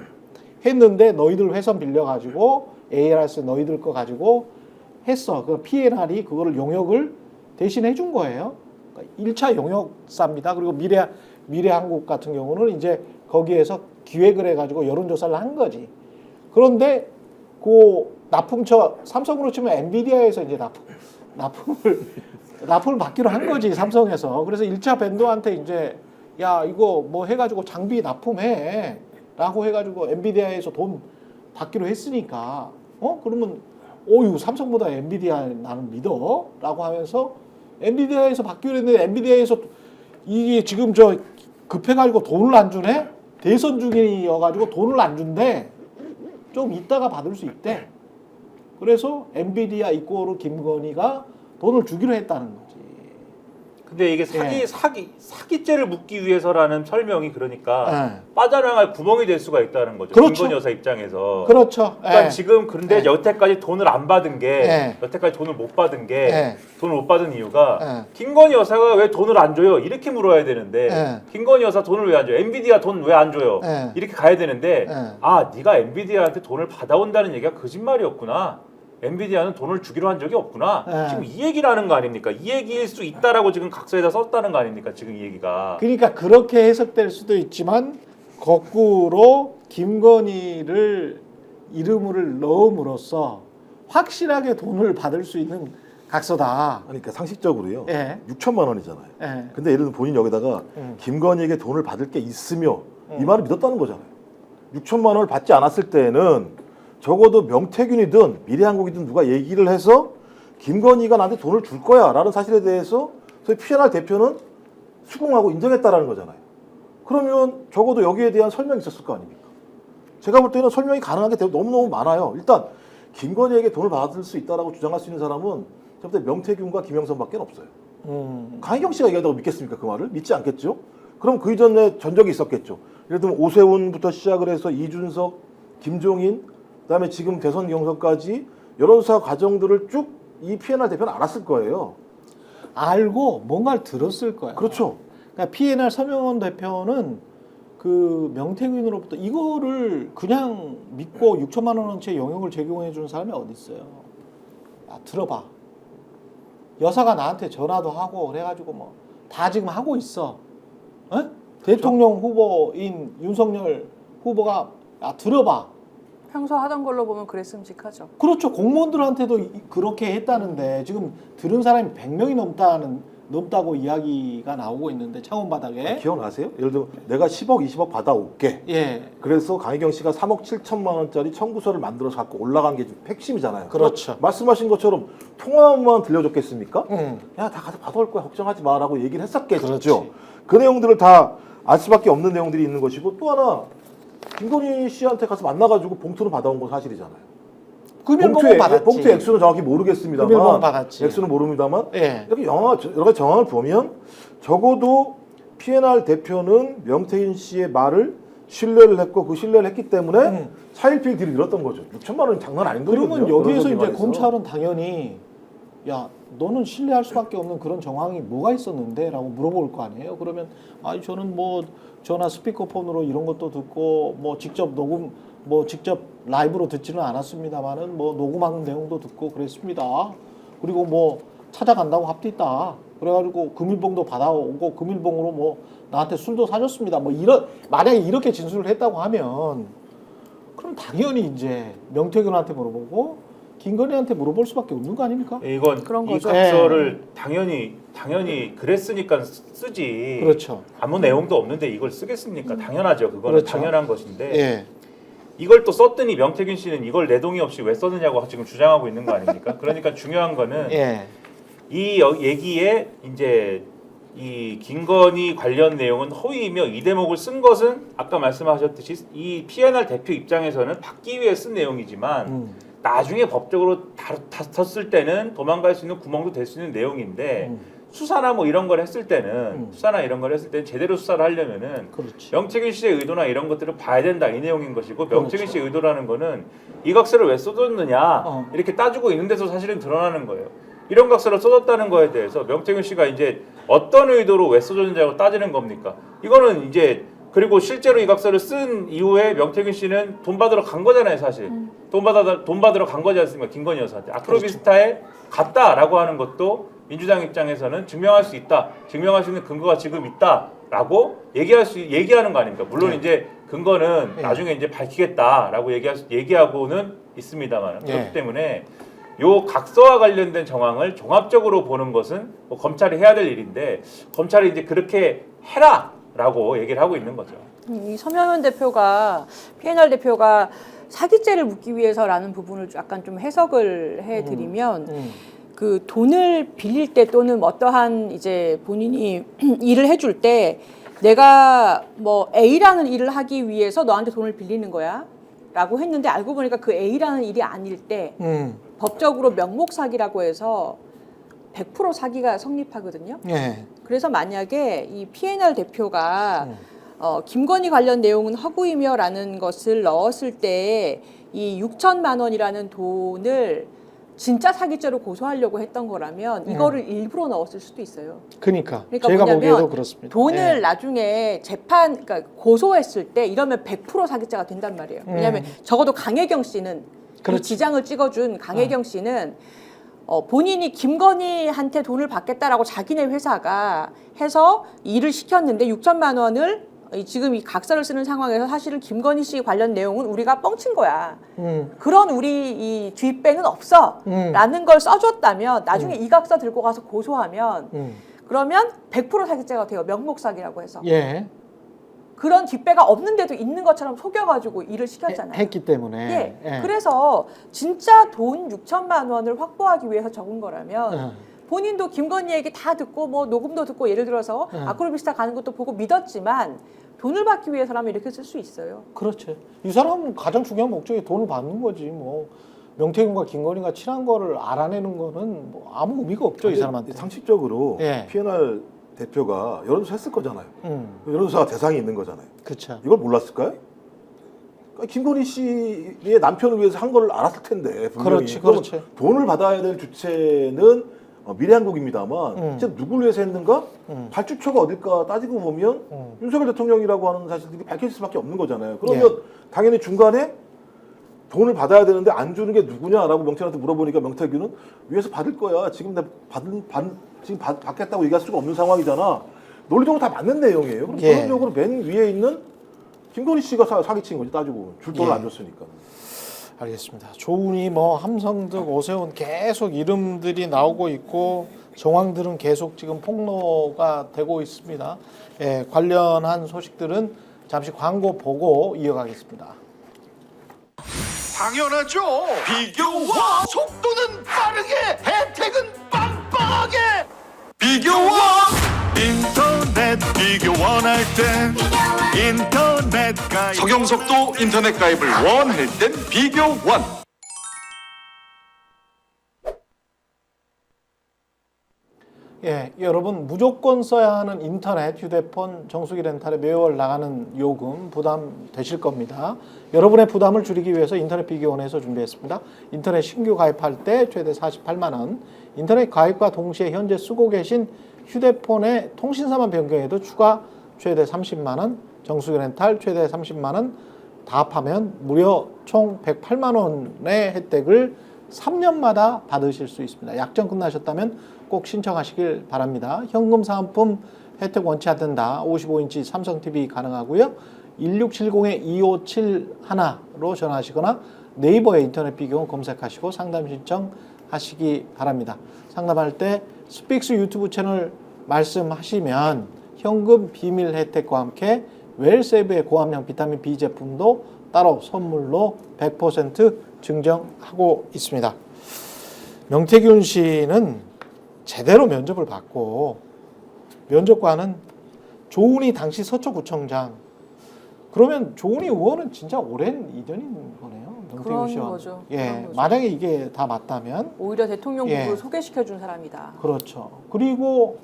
했는데 너희들 회선 빌려가지고 ARS 너희들 거 가지고 했어. 그 P&R이 그거를 용역을 대신 해준 거예요. 그러니까 1차 용역사입니다. 그리고 미래한국 같은 경우는 이제 거기에서 기획을 해가지고 여론조사를 한 거지. 그런데 그 납품처 삼성으로 치면 엔비디아에서 이제 납품을 받기로 한 거지 삼성에서. 그래서 1차 벤더한테 이제 야 이거 뭐 해가지고 장비 납품해 라고 해가지고 엔비디아에서 돈 받기로 했으니까 그러면 오유 삼성보다 엔비디아 나는 믿어 라고 하면서 엔비디아에서 받기로 했는데 엔비디아에서 이게 지금 저 급해가지고 돈을 안 주네? 대선 중이어가지고 돈을 안 준대. 좀 이따가 받을 수 있대. 그래서 엔비디아 이꼬르 김건희가 돈을 주기로 했다는 거지. 근데 이게 예. 사기죄를 묻기 위해서라는 설명이 그러니까 예. 빠져나갈 구멍이 될 수가 있다는 거죠. 그렇죠. 김건희 여사 입장에서. 그렇죠. 그러니까 예. 지금 그런데 예. 여태까지 돈을 안 받은 게 예. 여태까지 돈을 못 받은 게 예. 돈을 못 받은 이유가 예. 김건희 여사가 왜 돈을 안 줘요? 이렇게 물어야 되는데 예. 김건희 여사 돈을 왜 안 줘요? 엔비디아 돈 왜 안 줘요? 예. 이렇게 가야 되는데 예. 아 네가 엔비디아한테 돈을 받아온다는 얘기가 거짓말이었구나. 엔비디아는 돈을 주기로 한 적이 없구나. 예. 지금 이 얘기를 하는 거 아닙니까? 이 얘기일 수 있다라고 지금 각서에다 썼다는 거 아닙니까? 지금 이 얘기가. 그러니까 그렇게 해석될 수도 있지만 거꾸로 김건희를 이름을 넣음으로써 확실하게 돈을 받을 수 있는 각서다. 그러니까 상식적으로요. 예. 6천만 원이잖아요. 예. 근데 예를 들면 본인 여기다가 김건희에게 돈을 받을 게 있으며 이 말을 믿었다는 거잖아요. 6천만 원을 받지 않았을 때는 적어도 명태균이든 미래한국이든 누가 얘기를 해서 김건희가 나한테 돈을 줄 거야 라는 사실에 대해서 저희 P&R 대표는 수긍하고 인정했다라는 거잖아요. 그러면 적어도 여기에 대한 설명이 있었을 거 아닙니까? 제가 볼 때는 설명이 가능한 게 너무너무 많아요. 일단 김건희에게 돈을 받을 수 있다라고 주장할 수 있는 사람은 저때 명태균과 김영선밖에 없어요. 강희경 씨가 얘기한다고 믿겠습니까? 그 말을? 믿지 않겠죠? 그럼 그 이전에 전적이 있었겠죠. 예를 들면 오세훈부터 시작을 해서 이준석, 김종인, 그다음에 지금 대선 경선까지 여론조사 과정들을 쭉 이 P&R 대표는 알았을 거예요. 알고 뭔가를 들었을 거야. 그렇죠. 그러니까 P&R 서명원 대표는 그 명태균으로부터 이거를 그냥 믿고 6천만 원어치 영역을 제공해 주는 사람이 어디 있어요? 야, 들어봐. 여사가 나한테 전화도 하고 그래가지고 뭐 다 지금 하고 있어. 에? 대통령 후보인 윤석열 후보가 야, 들어봐. 평소 하던 걸로 보면 그랬음직하죠. 그렇죠. 공무원들한테도 그렇게 했다는데 지금 들은 사람이 100명이 넘다고 이야기가 나오고 있는데 창원 바닥에. 기억나세요? 예를 들면 내가 10억, 20억 받아올게. 예. 그래서 강희경 씨가 3억 7천만 원짜리 청구서를 만들어서 갖고 올라간 게 좀 핵심이잖아요. 그렇죠. 말씀하신 것처럼 통화만 들려줬겠습니까? 야, 다 가서 받아올 거야. 걱정하지 마라고 얘기를 했었겠죠. 그렇지. 그 내용들을 다 알 수밖에 없는 내용들이 있는 것이고 또 하나 김건희 씨한테 가서 만나가지고 봉투를 받아온 건 사실이잖아요. 금일봉은 받았지. 봉투 액수는 정확히 모르겠습니다만 금일봉은 받았지. 액수는 모릅니다만 예. 이렇게 여러 가지 정황을 보면 적어도 P&R 대표는 명태균 씨의 말을 신뢰를 했고 그 신뢰를 했기 때문에 차일피일 딜을 잃었던 거죠. 6천만 원은 장난 아닌 돈이거든요. 그러면 여기에서 여러 이제 가지 검찰은 당연히 야 너는 신뢰할 수밖에 없는 그런 정황이 뭐가 있었는데? 라고 물어볼 거 아니에요. 그러면 아니 저는 뭐 전화 스피커폰으로 이런 것도 듣고 뭐 직접 녹음 뭐 직접 라이브로 듣지는 않았습니다만은 뭐 녹음하는 내용도 듣고 그랬습니다. 그리고 뭐 찾아간다고 합도 있다. 그래가지고 금일봉도 받아오고 금일봉으로 뭐 나한테 술도 사줬습니다. 뭐 이런 만약에 이렇게 진술을 했다고 하면 그럼 당연히 이제 명태균한테 물어보고 김건희한테 물어볼 수밖에 없는 거 아닙니까? 이건 그런 이 거죠. 각서를 당연히 그랬으니까 쓰지. 그렇죠. 아무 내용도 없는데 이걸 쓰겠습니까? 당연하죠. 그거는 그렇죠. 당연한 것인데 예. 이걸 또 썼더니 명태균 씨는 이걸 내 동의 없이 왜 썼느냐고 지금 주장하고 있는 거 아닙니까? 그러니까 중요한 거는 예. 이 얘기에 이제 이 김건희 관련 내용은 허위이며 이 대목을 쓴 것은 아까 말씀하셨듯이 이 P&R 대표 입장에서는 받기 위해 쓴 내용이지만 나중에 법적으로 다퉜을 때는 도망갈 수 있는 구멍도 될 수 있는 내용인데 수사나 뭐 이런 걸 했을 때는 제대로 수사를 하려면은 그렇지. 명태균 씨의 의도나 이런 것들을 봐야 된다 이 내용인 것이고 명태균 씨의 의도라는 거는 이 각서를 왜 써줬느냐 이렇게 따지고 있는 데서 사실은 드러나는 거예요. 이런 각서를 써줬다는 거에 대해서 명태균 씨가 이제 어떤 의도로 왜 써줬는지하고 따지는 겁니까? 이거는 이제 그리고 실제로 이 각서를 쓴 이후에 명태균 씨는 돈 받으러 간 거잖아요, 사실. 돈 받으러 간 거지 않습니까? 김건희 여사한테. 아크로비스타에 갔다라고 하는 것도 민주당 입장에서는 증명할 수 있다. 증명할 수 있는 근거가 지금 있다라고 얘기하는 거 아닙니까? 물론 네. 이제 근거는 네. 나중에 이제 밝히겠다라고 얘기하고는 있습니다만 네. 그렇기 때문에 요 각서와 관련된 정황을 종합적으로 보는 것은 뭐 검찰이 해야 될 일인데 검찰이 이제 그렇게 해라라고 얘기를 하고 있는 거죠. 이 서명현 대표가 P&R 대표가 사기죄를 묻기 위해서라는 부분을 약간 좀 해석을 해드리면 그 돈을 빌릴 때 또는 어떠한 이제 본인이 일을 해줄 때 내가 뭐 A라는 일을 하기 위해서 너한테 돈을 빌리는 거야 라고 했는데 알고 보니까 그 A라는 일이 아닐 때 법적으로 명목 사기라고 해서 100% 사기가 성립하거든요. 예. 그래서 만약에 이 P&R 대표가 김건희 관련 내용은 허구이며라는 것을 넣었을 때 이 6천만 원이라는 돈을 진짜 사기죄로 고소하려고 했던 거라면 이거를 일부러 넣었을 수도 있어요. 그러니까 그러니까 제가 뭐냐면 보기에도 그렇습니다. 돈을 예. 나중에 그러니까 고소했을 때 이러면 100% 사기죄가 된단 말이에요. 왜냐하면 적어도 강혜경 씨는 이 지장을 찍어준 강혜경 씨는 본인이 김건희한테 돈을 받겠다라고 자기네 회사가 해서 일을 시켰는데 6천만 원을 지금 이 각서를 쓰는 상황에서 사실은 김건희 씨 관련 내용은 우리가 뻥친 거야. 그런 우리 이 뒷배는 없어. 라는 걸 써줬다면 나중에 이 각서 들고 가서 고소하면 그러면 100% 사기죄가 돼요. 명목 사기라고 해서. 예. 그런 뒷배가 없는데도 있는 것처럼 속여가지고 일을 시켰잖아요. 했기 때문에. 예. 예. 그래서 진짜 돈 6천만 원을 확보하기 위해서 적은 거라면 본인도 김건희에게 다 듣고 뭐 녹음도 듣고 예를 들어서 아크로비스타 가는 것도 보고 믿었지만 돈을 받기 위해서라면 이렇게 쓸 수 있어요. 그렇죠. 이 사람은 가장 중요한 목적이 돈을 받는 거지 뭐. 명태균과 김건희가 친한 거를 알아내는 거는 뭐 아무 의미가 없죠, 이 사람한테. 상식적으로 예. PNR 대표가 여론조사 했을 거잖아요. 여론조사가 대상이 있는 거잖아요. 그렇죠. 이걸 몰랐을까요? 그러니까 김건희 씨의 남편을 위해서 한 걸 알았을 텐데 분명히. 그렇지, 그러면 그렇지. 돈을 받아야 될 주체는 미래한국입니다만 진짜 누구를 위해서 했는가? 발주처가 어딜까 따지고 보면 윤석열 대통령이라고 하는 사실들이 밝혀질 수밖에 없는 거잖아요. 그러면 당연히 중간에 돈을 받아야 되는데 안 주는 게 누구냐라고 명태균한테 물어보니까 명태균은 위에서 받을 거야. 지금 내가 받겠다고 얘기할 수가 없는 상황이잖아. 논리적으로 다 맞는 내용이에요. 그럼 예. 결론적으로 맨 위에 있는 김건희 씨가 사기친 거지 따지고 줄 돈을 예. 안 줬으니까. 알겠습니다. 조은희, 뭐 함성득, 오세훈 계속 이름들이 나오고 있고 정황들은 계속 지금 폭로가 되고 있습니다. 예, 관련한 소식들은 잠시 광고 보고 이어가겠습니다. 당연하죠. 비교와 속도는 빠르게, 혜택은 빵빵하게. 비교와 인터넷 비교 원할 땐 인터넷 가입. 성형석도 인터넷 가입을 원할 땐 비교원. 예, 여러분 무조건 써야 하는 인터넷, 휴대폰, 정수기 렌탈에 매월 나가는 요금 부담 되실 겁니다. 여러분의 부담을 줄이기 위해서 인터넷 비교원에서 준비했습니다. 인터넷 신규 가입할 때 최대 48만 원, 인터넷 가입과 동시에 현재 쓰고 계신 휴대폰의 통신사만 변경해도 추가 최대 30만 원, 정수기 렌탈 최대 30만 원, 다 합하면 무려 총 108만 원의 혜택을 3년마다 받으실 수 있습니다. 약정 끝나셨다면 꼭 신청하시길 바랍니다. 현금 사은품 혜택 원치 않는다. 55인치 삼성 TV 가능하고요. 1670-2571로 전화하시거나 네이버에 인터넷 비교원 검색하시고 상담 신청하시기 바랍니다. 상담할 때 스픽스 유튜브 채널 말씀하시면 현금 비밀 혜택과 함께 웰세이브의 고함량 비타민 B 제품도 따로 선물로 100% 증정하고 있습니다. 명태균 씨는 제대로 면접을 받고 면접관은 조은희 당시 서초구청장. 그러면 조은희 의원은 진짜 오랜 인연인 거네요. 명태균 그런 씨와. 거죠. 예, 그런 거죠. 만약에 이게 다 맞다면 오히려 대통령국을 예. 소개시켜준 사람이다. 그렇죠. 그리고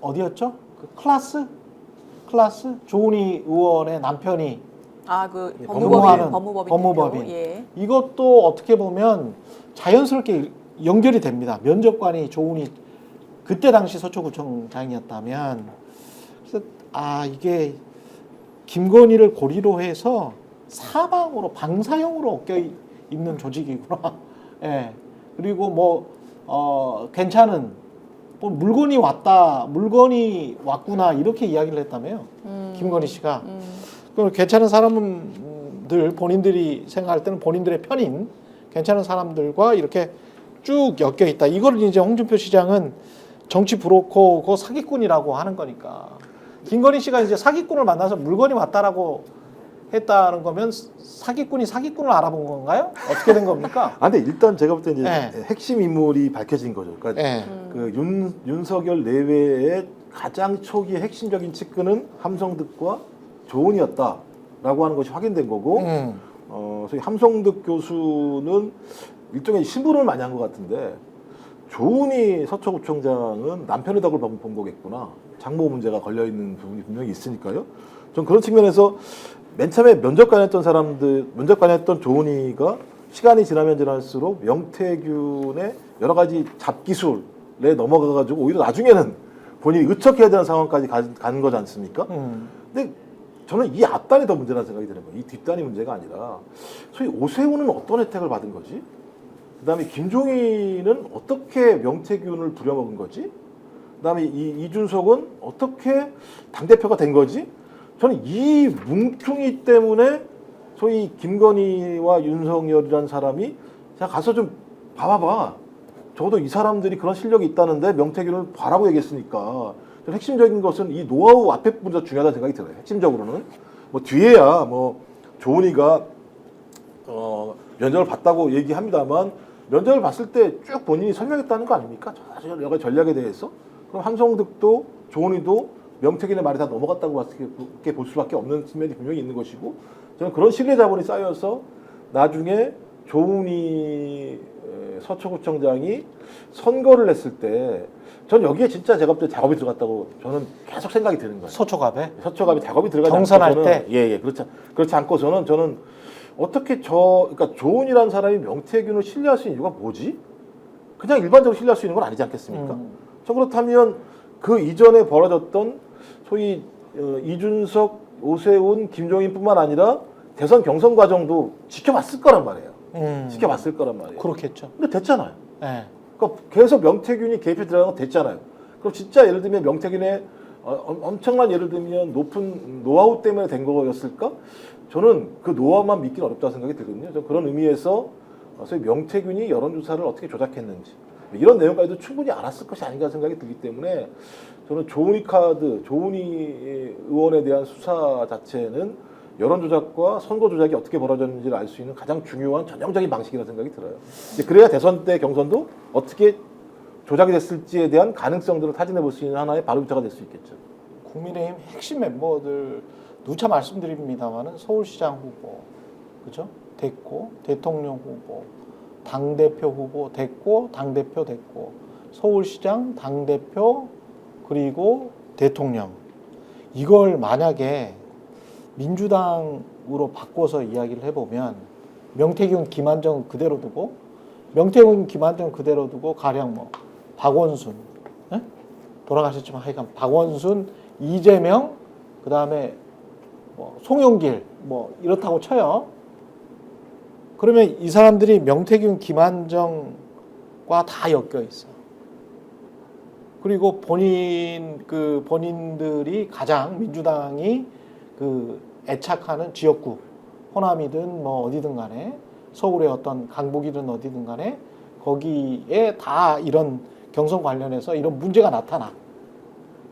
어디였죠? 그 클라스 조은희 의원의 남편이 그 예, 법무법인 법무법인. 대표. 예. 이것도 어떻게 보면 자연스럽게 연결이 됩니다. 면접관이 조은희 그때 당시 서초구청장이었다면 그래서 이게 김건희를 고리로 해서 사방으로 방사형으로 엮여 있는 조직이구나. 예. 그리고 괜찮은 물건이 왔구나 이렇게 이야기를 했다며요. 김건희 씨가. 그럼 괜찮은 사람들 본인들이 생각할 때는 본인들의 편인 괜찮은 사람들과 이렇게 쭉 엮여 있다. 이걸 이제 홍준표 시장은 정치 브로커고 사기꾼이라고 하는 거니까. 김건희 씨가 이제 사기꾼을 만나서 물건이 왔다라고 했다는 거면 사기꾼이 사기꾼을 알아본 건가요? 어떻게 된 겁니까? 근데 일단 제가 볼 때 이제 네. 핵심 인물이 밝혀진 거죠. 그러니까 네. 그 윤석열 내외의 가장 초기의 핵심적인 측근은 함성득과 조은이었다라고 하는 것이 확인된 거고, 소위 함성득 교수는 일종의 신부름을 많이 한 것 같은데 조은희 서초구청장은 남편의 덕을 본 거겠구나. 장모 문제가 걸려 있는 부분이 분명히 있으니까요. 전 그런 측면에서 맨 처음에 면접관했던 조은희가 시간이 지나면 지날수록 명태균의 여러 가지 잡기술에 넘어가가지고 오히려 나중에는 본인이 의척해야 되는 상황까지 가는 거지 않습니까? 근데 저는 이 앞단이 더 문제라는 생각이 드는 거예요. 이 뒷단이 문제가 아니라 소위 오세훈은 어떤 혜택을 받은 거지? 그다음에 김종인은 어떻게 명태균을 부려먹은 거지? 그다음에 이준석은 어떻게 당대표가 된 거지? 저는 이 뭉퉁이 때문에 소위 김건희와 윤석열이라는 사람이 제가 가서 좀 봐봐봐. 적어도 이 사람들이 그런 실력이 있다는데 명태균을 봐라고 얘기했으니까 핵심적인 것은 이 노하우 앞에 분도 중요하다는 생각이 들어요. 핵심적으로는 뒤에야 조은희가 면접을 봤다고 얘기합니다만 면접을 봤을 때 쭉 본인이 설명했다는 거 아닙니까? 여러 전략에 대해서. 그럼 함성득도 조은희도 명태균의 말이 다 넘어갔다고 볼 수밖에 없는 측면이 분명히 있는 것이고, 저는 그런 신뢰 자본이 쌓여서 나중에 조은희 서초구청장이 선거를 했을 때 전 여기에 진짜 제가 볼 때 작업이 들어갔다고 저는 계속 생각이 드는 거예요. 서초갑에 서초갑이 작업이 들어가지 경선할 않고서는, 때? 예, 그렇지 않고서는 저는 어떻게 그러니까 조은이라는 사람이 명태균을 신뢰할 수 있는 이유가 뭐지? 그냥 일반적으로 신뢰할 수 있는 건 아니지 않겠습니까? 저 그렇다면 그 이전에 벌어졌던 소위 이준석, 오세훈, 김종인뿐만 아니라 대선 경선 과정도 지켜봤을 거란 말이에요. 지켜봤을 거란 말이에요. 그렇겠죠. 근데 됐잖아요. 예. 그러니까 계속 명태균이 개입해 들어가는 건 됐잖아요. 그럼 진짜 예를 들면 명태균의 엄청난 예를 들면 높은 노하우 때문에 된 거였을까? 저는 그 노하우만 믿기는 어렵다고 생각이 들거든요. 저는 그런 의미에서 소위 명태균이 여론조사를 어떻게 조작했는지 이런 내용까지도 충분히 알았을 것이 아닌가 생각이 들기 때문에 저는 조은희 의원에 대한 수사 자체는 여론조작과 선거조작이 어떻게 벌어졌는지를 알 수 있는 가장 중요한 전형적인 방식이라는 생각이 들어요. 이제 그래야 대선 때 경선도 어떻게 조작이 됐을지에 대한 가능성들을 타진해 볼 수 있는 하나의 바로미터가 될 수 있겠죠. 국민의힘 핵심 멤버들 누차 말씀드립니다만은 서울시장 후보, 그죠? 됐고, 대통령 후보, 당대표 후보 됐고, 당대표 됐고, 서울시장, 당대표, 그리고 대통령. 이걸 만약에 민주당으로 바꿔서 이야기를 해보면 명태균, 김한정 그대로 두고 명태균, 김한정 그대로 두고 가령 뭐 박원순, 에? 돌아가셨지만 하여간 박원순, 이재명, 그 다음에 뭐 송영길 뭐 이렇다고 쳐요. 그러면 이 사람들이 명태균, 김한정과 다 엮여 있어. 그리고 본인들이 가장 민주당이 애착하는 지역구, 호남이든 뭐 어디든 간에 서울의 어떤 강북이든 어디든 간에 거기에 다 이런 경선 관련해서 이런 문제가 나타나.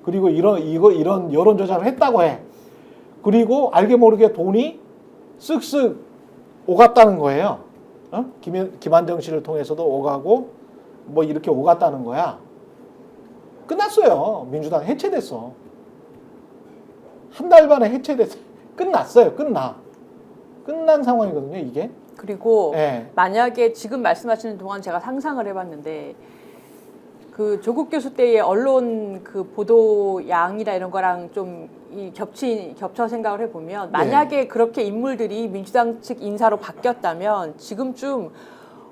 그리고 이런 여론 조작을 했다고 해. 그리고 알게 모르게 돈이 쓱쓱 오갔다는 거예요. 김한정 씨를 통해서도 오가고 뭐 이렇게 오갔다는 거야. 끝났어요. 민주당 해체됐어. 한 달 만에 해체됐어요. 끝났어요. 끝난 상황이거든요, 이게. 그리고 네. 만약에 지금 말씀하시는 동안 제가 상상을 해봤는데 그 조국 교수 때의 언론 그 보도 양이나 이런 거랑 좀 겹쳐 생각을 해보면 만약에 그렇게 인물들이 민주당 측 인사로 바뀌었다면 지금쯤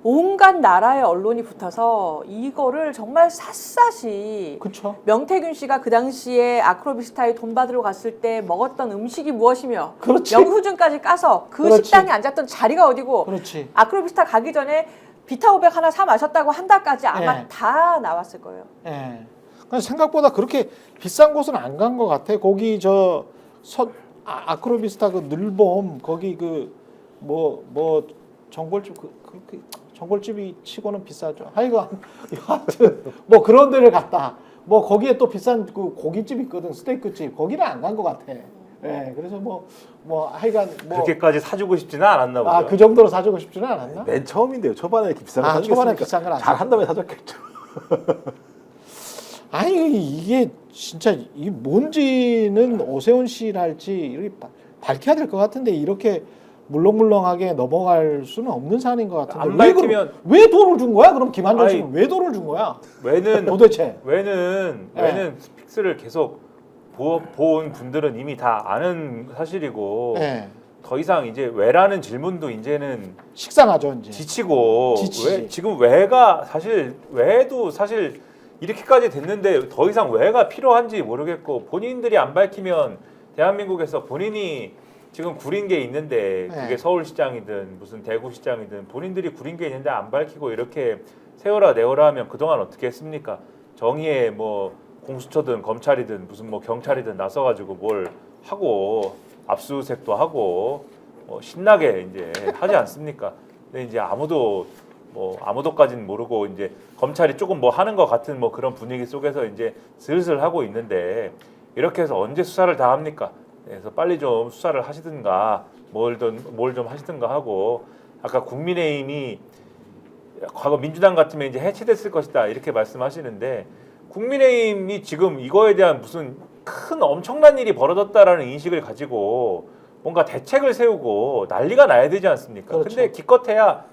온갖 나라의 언론이 붙어서 이거를 정말 샅샅이 그쵸. 명태균 씨가 그 당시에 아크로비스타에 돈 받으러 갔을 때 먹었던 음식이 무엇이며 그렇지. 영수증까지 까서 그 그렇지. 식당에 앉았던 자리가 어디고 그렇지. 아크로비스타 가기 전에 비타 500 하나 사 마셨다고 한다까지 아마 예. 다 나왔을 거예요. 예. 생각보다 그렇게 비싼 곳은 안 간 것 같아. 거기 아크로비스타 그 늘봄 거기 뭐 정골집 정골집이 치고는 비싸죠. 하여간 뭐 그런 데를 갔다. 뭐 거기에 또 비싼 그 고깃집 있거든. 스테이크집. 거기는 안 간 것 같아. 예. 그래서 뭐 하여간 뭐 그렇게까지 사주고 싶지는 않았나 보죠. 그 정도로 사주고 싶지는 않았나? 맨 처음인데요. 초반에 이렇게 비싼 거 사주겠습니까? 초반에 비싼 건 잘 한 다음에 사줬겠죠. 아니 이게 진짜 이 뭔지는 오세훈 씨랄지 이렇게 밝혀야 될 것 같은데 이렇게 물렁물렁하게 넘어갈 수는 없는 사안인 것 같은데 안 밝히면 왜 돈을 준 거야? 그럼 김한정 씨는 왜 돈을 준 거야? 왜는 도대체 왜는 스픽스를 계속 본 분들은 이미 다 아는 사실이고 네. 더 이상 이제 왜라는 질문도 이제는 식상하죠 이제. 지치고 지치지. 지금 왜가 사실 왜도 사실 이렇게까지 됐는데 더 이상 왜가 필요한지 모르겠고 본인들이 안 밝히면 대한민국에서 본인이 지금 구린 게 있는데 그게 네. 서울시장이든 무슨 대구시장이든 본인들이 구린 게 있는데 안 밝히고 이렇게 세워라 내워라 하면 그동안 어떻게 했습니까? 정의에 뭐 공수처든 검찰이든 무슨 뭐 경찰이든 나서가지고 뭘 하고 압수수색도 하고 신나게 이제 하지 않습니까? 근데 이제 아무도까지는 모르고 이제 검찰이 조금 뭐 하는 것 같은 뭐 그런 분위기 속에서 이제 슬슬 하고 있는데 이렇게 해서 언제 수사를 다 합니까? 그래서 빨리 좀 수사를 하시든가 뭘 좀 하시든가 하고 아까 국민의힘이 과거 민주당 같으면 이제 해체됐을 것이다 이렇게 말씀하시는데 국민의힘이 지금 이거에 대한 무슨 큰 엄청난 일이 벌어졌다라는 인식을 가지고 뭔가 대책을 세우고 난리가 나야 되지 않습니까? 그렇죠. 근데 기껏해야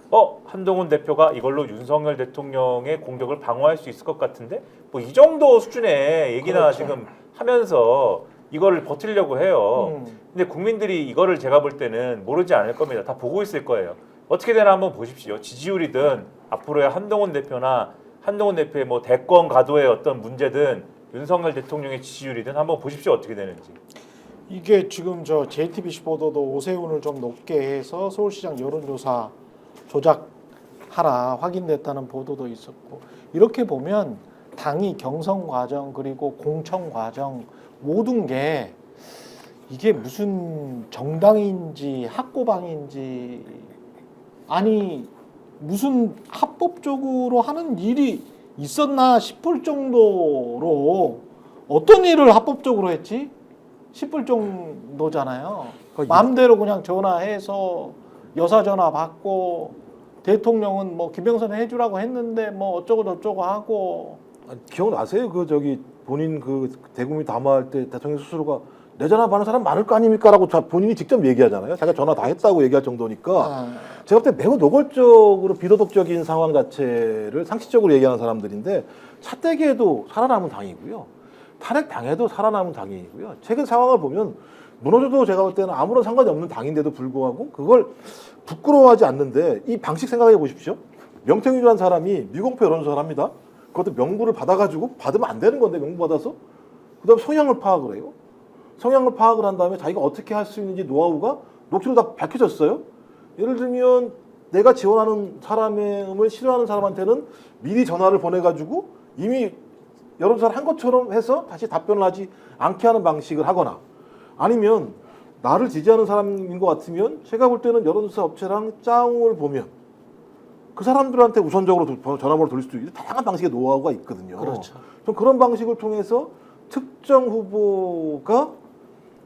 한동훈 대표가 이걸로 윤석열 대통령의 공격을 방어할 수 있을 것 같은데 뭐 이 정도 수준의 얘기나 그렇죠. 지금 하면서 이거를 버티려고 해요. 근데 국민들이 이거를 제가 볼 때는 모르지 않을 겁니다. 다 보고 있을 거예요. 어떻게 되나 한번 보십시오. 지지율이든 앞으로의 한동훈 대표나 한동훈 대표의 뭐 대권 가도의 어떤 문제든 윤석열 대통령의 지지율이든 한번 보십시오. 어떻게 되는지. 이게 지금 저 JTBC 보도도 오세훈을 좀 높게 해서 서울시장 여론조사 조작하라 확인됐다는 보도도 있었고, 이렇게 보면 당이 경선 과정 그리고 공천 과정 모든 게 이게 무슨 정당인지 학고방인지 아니 무슨 합법적으로 하는 일이 있었나 싶을 정도로 어떤 일을 합법적으로 했지 싶을 정도잖아요. 그러니까 마음대로 그냥 전화해서 여사 전화 받고 대통령은 뭐 김영선 해주라고 했는데 뭐 어쩌고 저쩌고 하고. 기억나세요? 그 저기 본인 그 대국민 담화할 때 대통령 스스로가 내 전화 받는 사람 많을 거 아닙니까라고 본인이 직접 얘기하잖아요. 자기가 전화 다 했다고 얘기할 정도니까 제가 볼 때 매우 노골적으로 비도덕적인 상황 자체를 상식적으로 얘기하는 사람들인데 차떼기에도 살아남은 당이고요. 탄핵 당해도 살아남은 당이고요. 최근 상황을 보면 무너져도 제가 볼 때는 아무런 상관이 없는 당인데도 불구하고 그걸 부끄러워하지 않는데 이 방식 생각해 보십시오. 명태균이라는 사람이 미공표 여론조사를 합니다. 그것도 명부를 받아가지고 받으면 안 되는 건데 명부 받아서 그다음 성향을 파악을 해요. 성향을 파악을 한 다음에 자기가 어떻게 할 수 있는지 노하우가 녹취로 다 밝혀졌어요. 예를 들면 내가 지원하는 사람을 싫어하는 사람한테는 미리 전화를 보내가지고 이미 여론조사를 한 것처럼 해서 다시 답변을 하지 않게 하는 방식을 하거나 아니면 나를 지지하는 사람인 것 같으면 제가 볼 때는 여론조사 업체랑 짱을 보면 그 사람들한테 우선적으로 전화번호를 돌릴 수도 있는 다양한 방식의 노하우가 있거든요. 그렇죠. 좀 그런 방식을 통해서 특정 후보가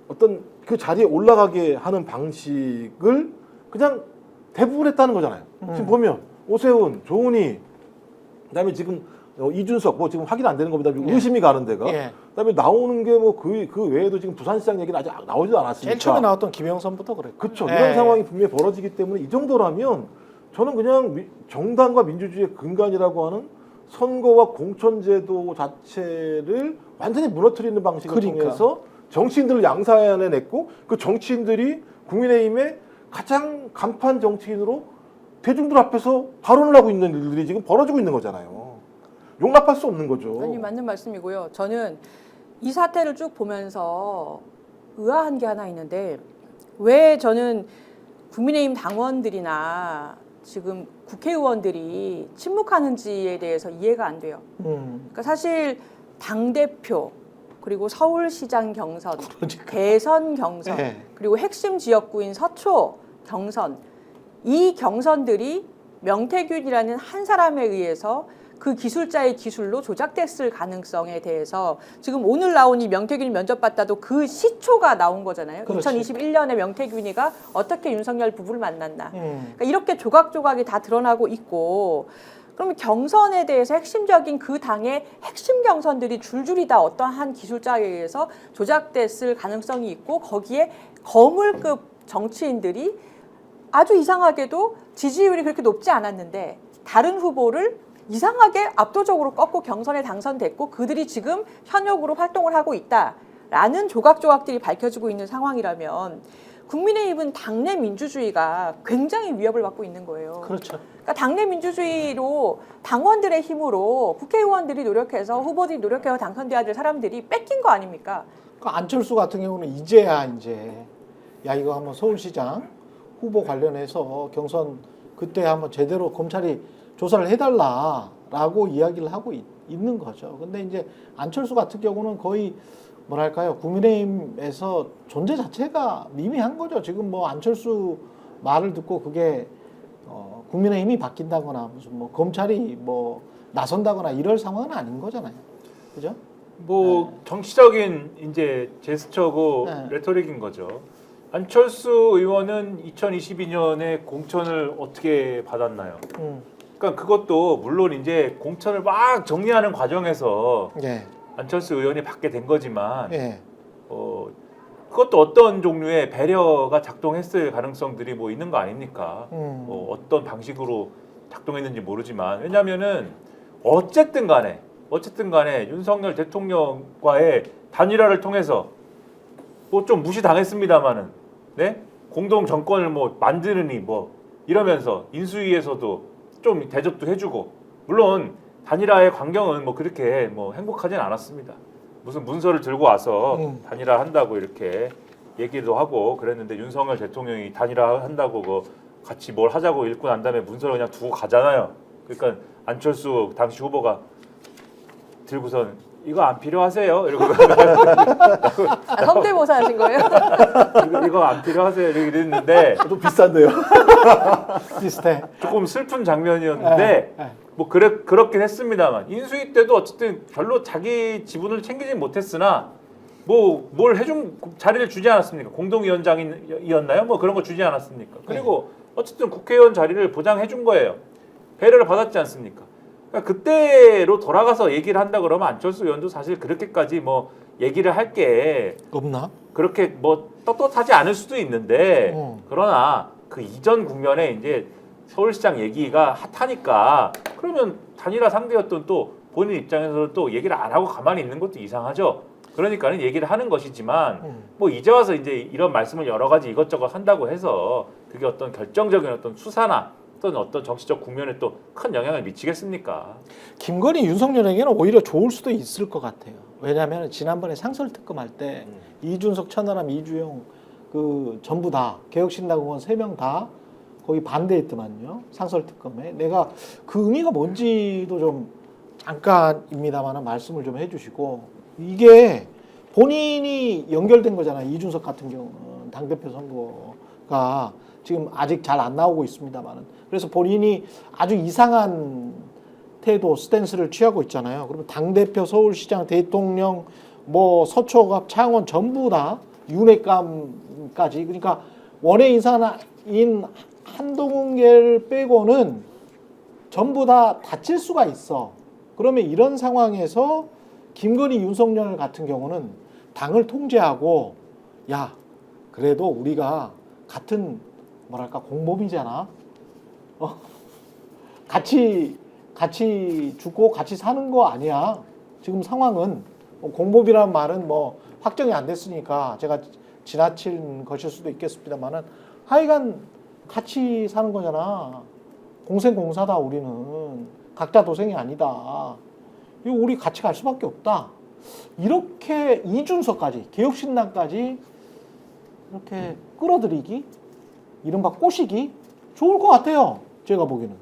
어떤 그 자리에 올라가게 하는 방식을 그냥 대부분 했다는 거잖아요. 지금 보면 오세훈, 조은희, 그다음에 지금 이준석 뭐 지금 확인 안 되는 겁니다. 의심이 가는 데가. 예. 그다음에 나오는 게 뭐 그 외에도 지금 부산시장 얘기는 아직 나오지도 않았으니까. 제일 처음에 나왔던 김영선부터 그랬고. 그렇죠. 예. 이런 상황이 분명히 벌어지기 때문에 이 정도라면 저는 그냥 정당과 민주주의의 근간이라고 하는 선거와 공천제도 자체를 완전히 무너뜨리는 방식을 통해서 정치인들을 양산해냈고 그 정치인들이 국민의힘의 가장 간판 정치인으로 대중들 앞에서 발언을 하고 있는 일들이 지금 벌어지고 있는 거잖아요. 용납할 수 없는 거죠. 아니 맞는 말씀이고요. 저는 이 사태를 쭉 보면서 의아한 게 하나 있는데 왜 저는 국민의힘 당원들이나 지금 국회의원들이 침묵하는지에 대해서 이해가 안 돼요. 그러니까 사실 당대표 그리고 서울시장 경선, 대선 경선, 네. 그리고 핵심 지역구인 서초 경선 이 경선들이 명태균이라는 한 사람에 의해서 그 기술자의 기술로 조작됐을 가능성에 대해서 지금 오늘 나온 이 명태균이 면접받다도 그 시초가 나온 거잖아요. 그렇지. 2021년에 명태균이가 어떻게 윤석열 부부를 만났나. 그러니까 이렇게 조각조각이 다 드러나고 있고 그러면 경선에 대해서 핵심적인 그 당의 핵심 경선들이 줄줄이 다 어떠한 기술자에 의해서 조작됐을 가능성이 있고 거기에 거물급 정치인들이 아주 이상하게도 지지율이 그렇게 높지 않았는데 다른 후보를 이상하게 압도적으로 꺾고 경선에 당선됐고 그들이 지금 현역으로 활동을 하고 있다라는 조각조각들이 밝혀지고 있는 상황이라면 국민의힘은 당내 민주주의가 굉장히 위협을 받고 있는 거예요. 그렇죠. 그러니까 당내 민주주의로 당원들의 힘으로 국회의원들이 노력해서 후보들이 노력해서 당선돼야 될 사람들이 뺏긴 거 아닙니까? 그 안철수 같은 경우는 이제야 이제 야 이거 한번 서울시장 후보 관련해서 경선 그때 한번 제대로 검찰이 조사를 해달라라고 이야기를 하고 있는 거죠. 근데 이제 안철수 같은 경우는 거의 뭐랄까요 국민의힘에서 존재 자체가 미미한 거죠. 지금 뭐 안철수 말을 듣고 그게 국민의힘이 바뀐다거나 무슨 뭐 검찰이 뭐 나선다거나 이럴 상황은 아닌 거잖아요. 그죠? 뭐 정치적인 이제 제스처고 네. 레토릭인 거죠. 안철수 의원은 2022년에 공천을 어떻게 받았나요? 그러니까 그것도 물론 이제 공천을 막 정리하는 과정에서 예. 안철수 의원이 받게 된 거지만 예. 그것도 어떤 종류의 배려가 작동했을 가능성들이 뭐 있는 거 아닙니까? 뭐 어떤 방식으로 작동했는지 모르지만 왜냐하면은 어쨌든 간에 윤석열 대통령과의 단일화를 통해서 뭐 좀 무시당했습니다마는 네? 공동 정권을 뭐 만드느니 뭐 이러면서 인수위에서도 좀 대접도 해주고 물론 단일화의 광경은 뭐 그렇게 뭐 행복하진 않았습니다. 무슨 문서를 들고 와서 단일화 한다고 이렇게 얘기도 하고 그랬는데 윤석열 대통령이 단일화 한다고 뭐 같이 뭘 하자고 읽고 난 다음에 문서를 그냥 두고 가잖아요. 그러니까 안철수 당시 후보가 들고선 이거 안 필요하세요? 이러고 성대모사 하신 거예요? 이거 안 필요하세요? 이랬는데 좀 비싼데요. 비슷해. 조금 슬픈 장면이었는데 뭐 그렇긴 했습니다만 인수위 때도 어쨌든 별로 자기 지분을 챙기지 못했으나 뭐 뭘 해준 자리를 주지 않았습니까? 공동위원장이었나요? 뭐 그런 거 주지 않았습니까? 그리고 어쨌든 국회의원 자리를 보장해 준 거예요. 배려를 받았지 않습니까? 그러니까 그때로 돌아가서 얘기를 한다 그러면 안철수 의원도 사실 그렇게까지 뭐 얘기를 할 게 없나? 그렇게 뭐 떳떳하지 않을 수도 있는데 그러나 그 이전 국면에 이제 서울시장 얘기가 핫하니까 그러면 단일화 상대였던 또 본인 입장에서는 또 얘기를 안 하고 가만히 있는 것도 이상하죠. 그러니까는 얘기를 하는 것이지만 뭐 이제 와서 이제 이런 말씀을 여러 가지 이것저것 한다고 해서 그게 어떤 결정적인 어떤 수사나 어떤 정치적 국면에 또 큰 영향을 미치겠습니까? 김건희 윤석열에게는 오히려 좋을 수도 있을 것 같아요. 왜냐하면 지난번에 상설특검 할 때 이준석, 천하람, 이주영 그 전부 다 개혁신당 의원 3명 다 거의 반대했더만요. 상설특검에. 내가 그 의미가 뭔지도 좀 잠깐입니다만 말씀을 좀 해주시고 이게 본인이 연결된 거잖아요. 이준석 같은 경우는 당대표 선거가 지금 아직 잘 안 나오고 있습니다만은 그래서 본인이 아주 이상한 태도 스탠스를 취하고 있잖아요. 그러면 당대표, 서울시장, 대통령, 뭐 서초갑, 창원 전부 다 윤핵감까지 그러니까 원외 인사인 한동훈계를 빼고는 전부 다 다칠 수가 있어. 그러면 이런 상황에서 김건희, 윤석열 같은 경우는 당을 통제하고 야 그래도 우리가 같은 뭐랄까 공범이잖아. 같이 죽고 같이 사는 거 아니야. 지금 상황은 공범이라는 말은 뭐 확정이 안 됐으니까 제가 지나친 것일 수도 있겠습니다만은 하여간 같이 사는 거잖아. 공생공사다 우리는. 각자 도생이 아니다. 이거 우리 같이 갈 수밖에 없다. 이렇게 이준석까지 개혁신당까지 이렇게 끌어들이기 이른바 꼬시기 좋을 것 같아요. 제가 보기에는.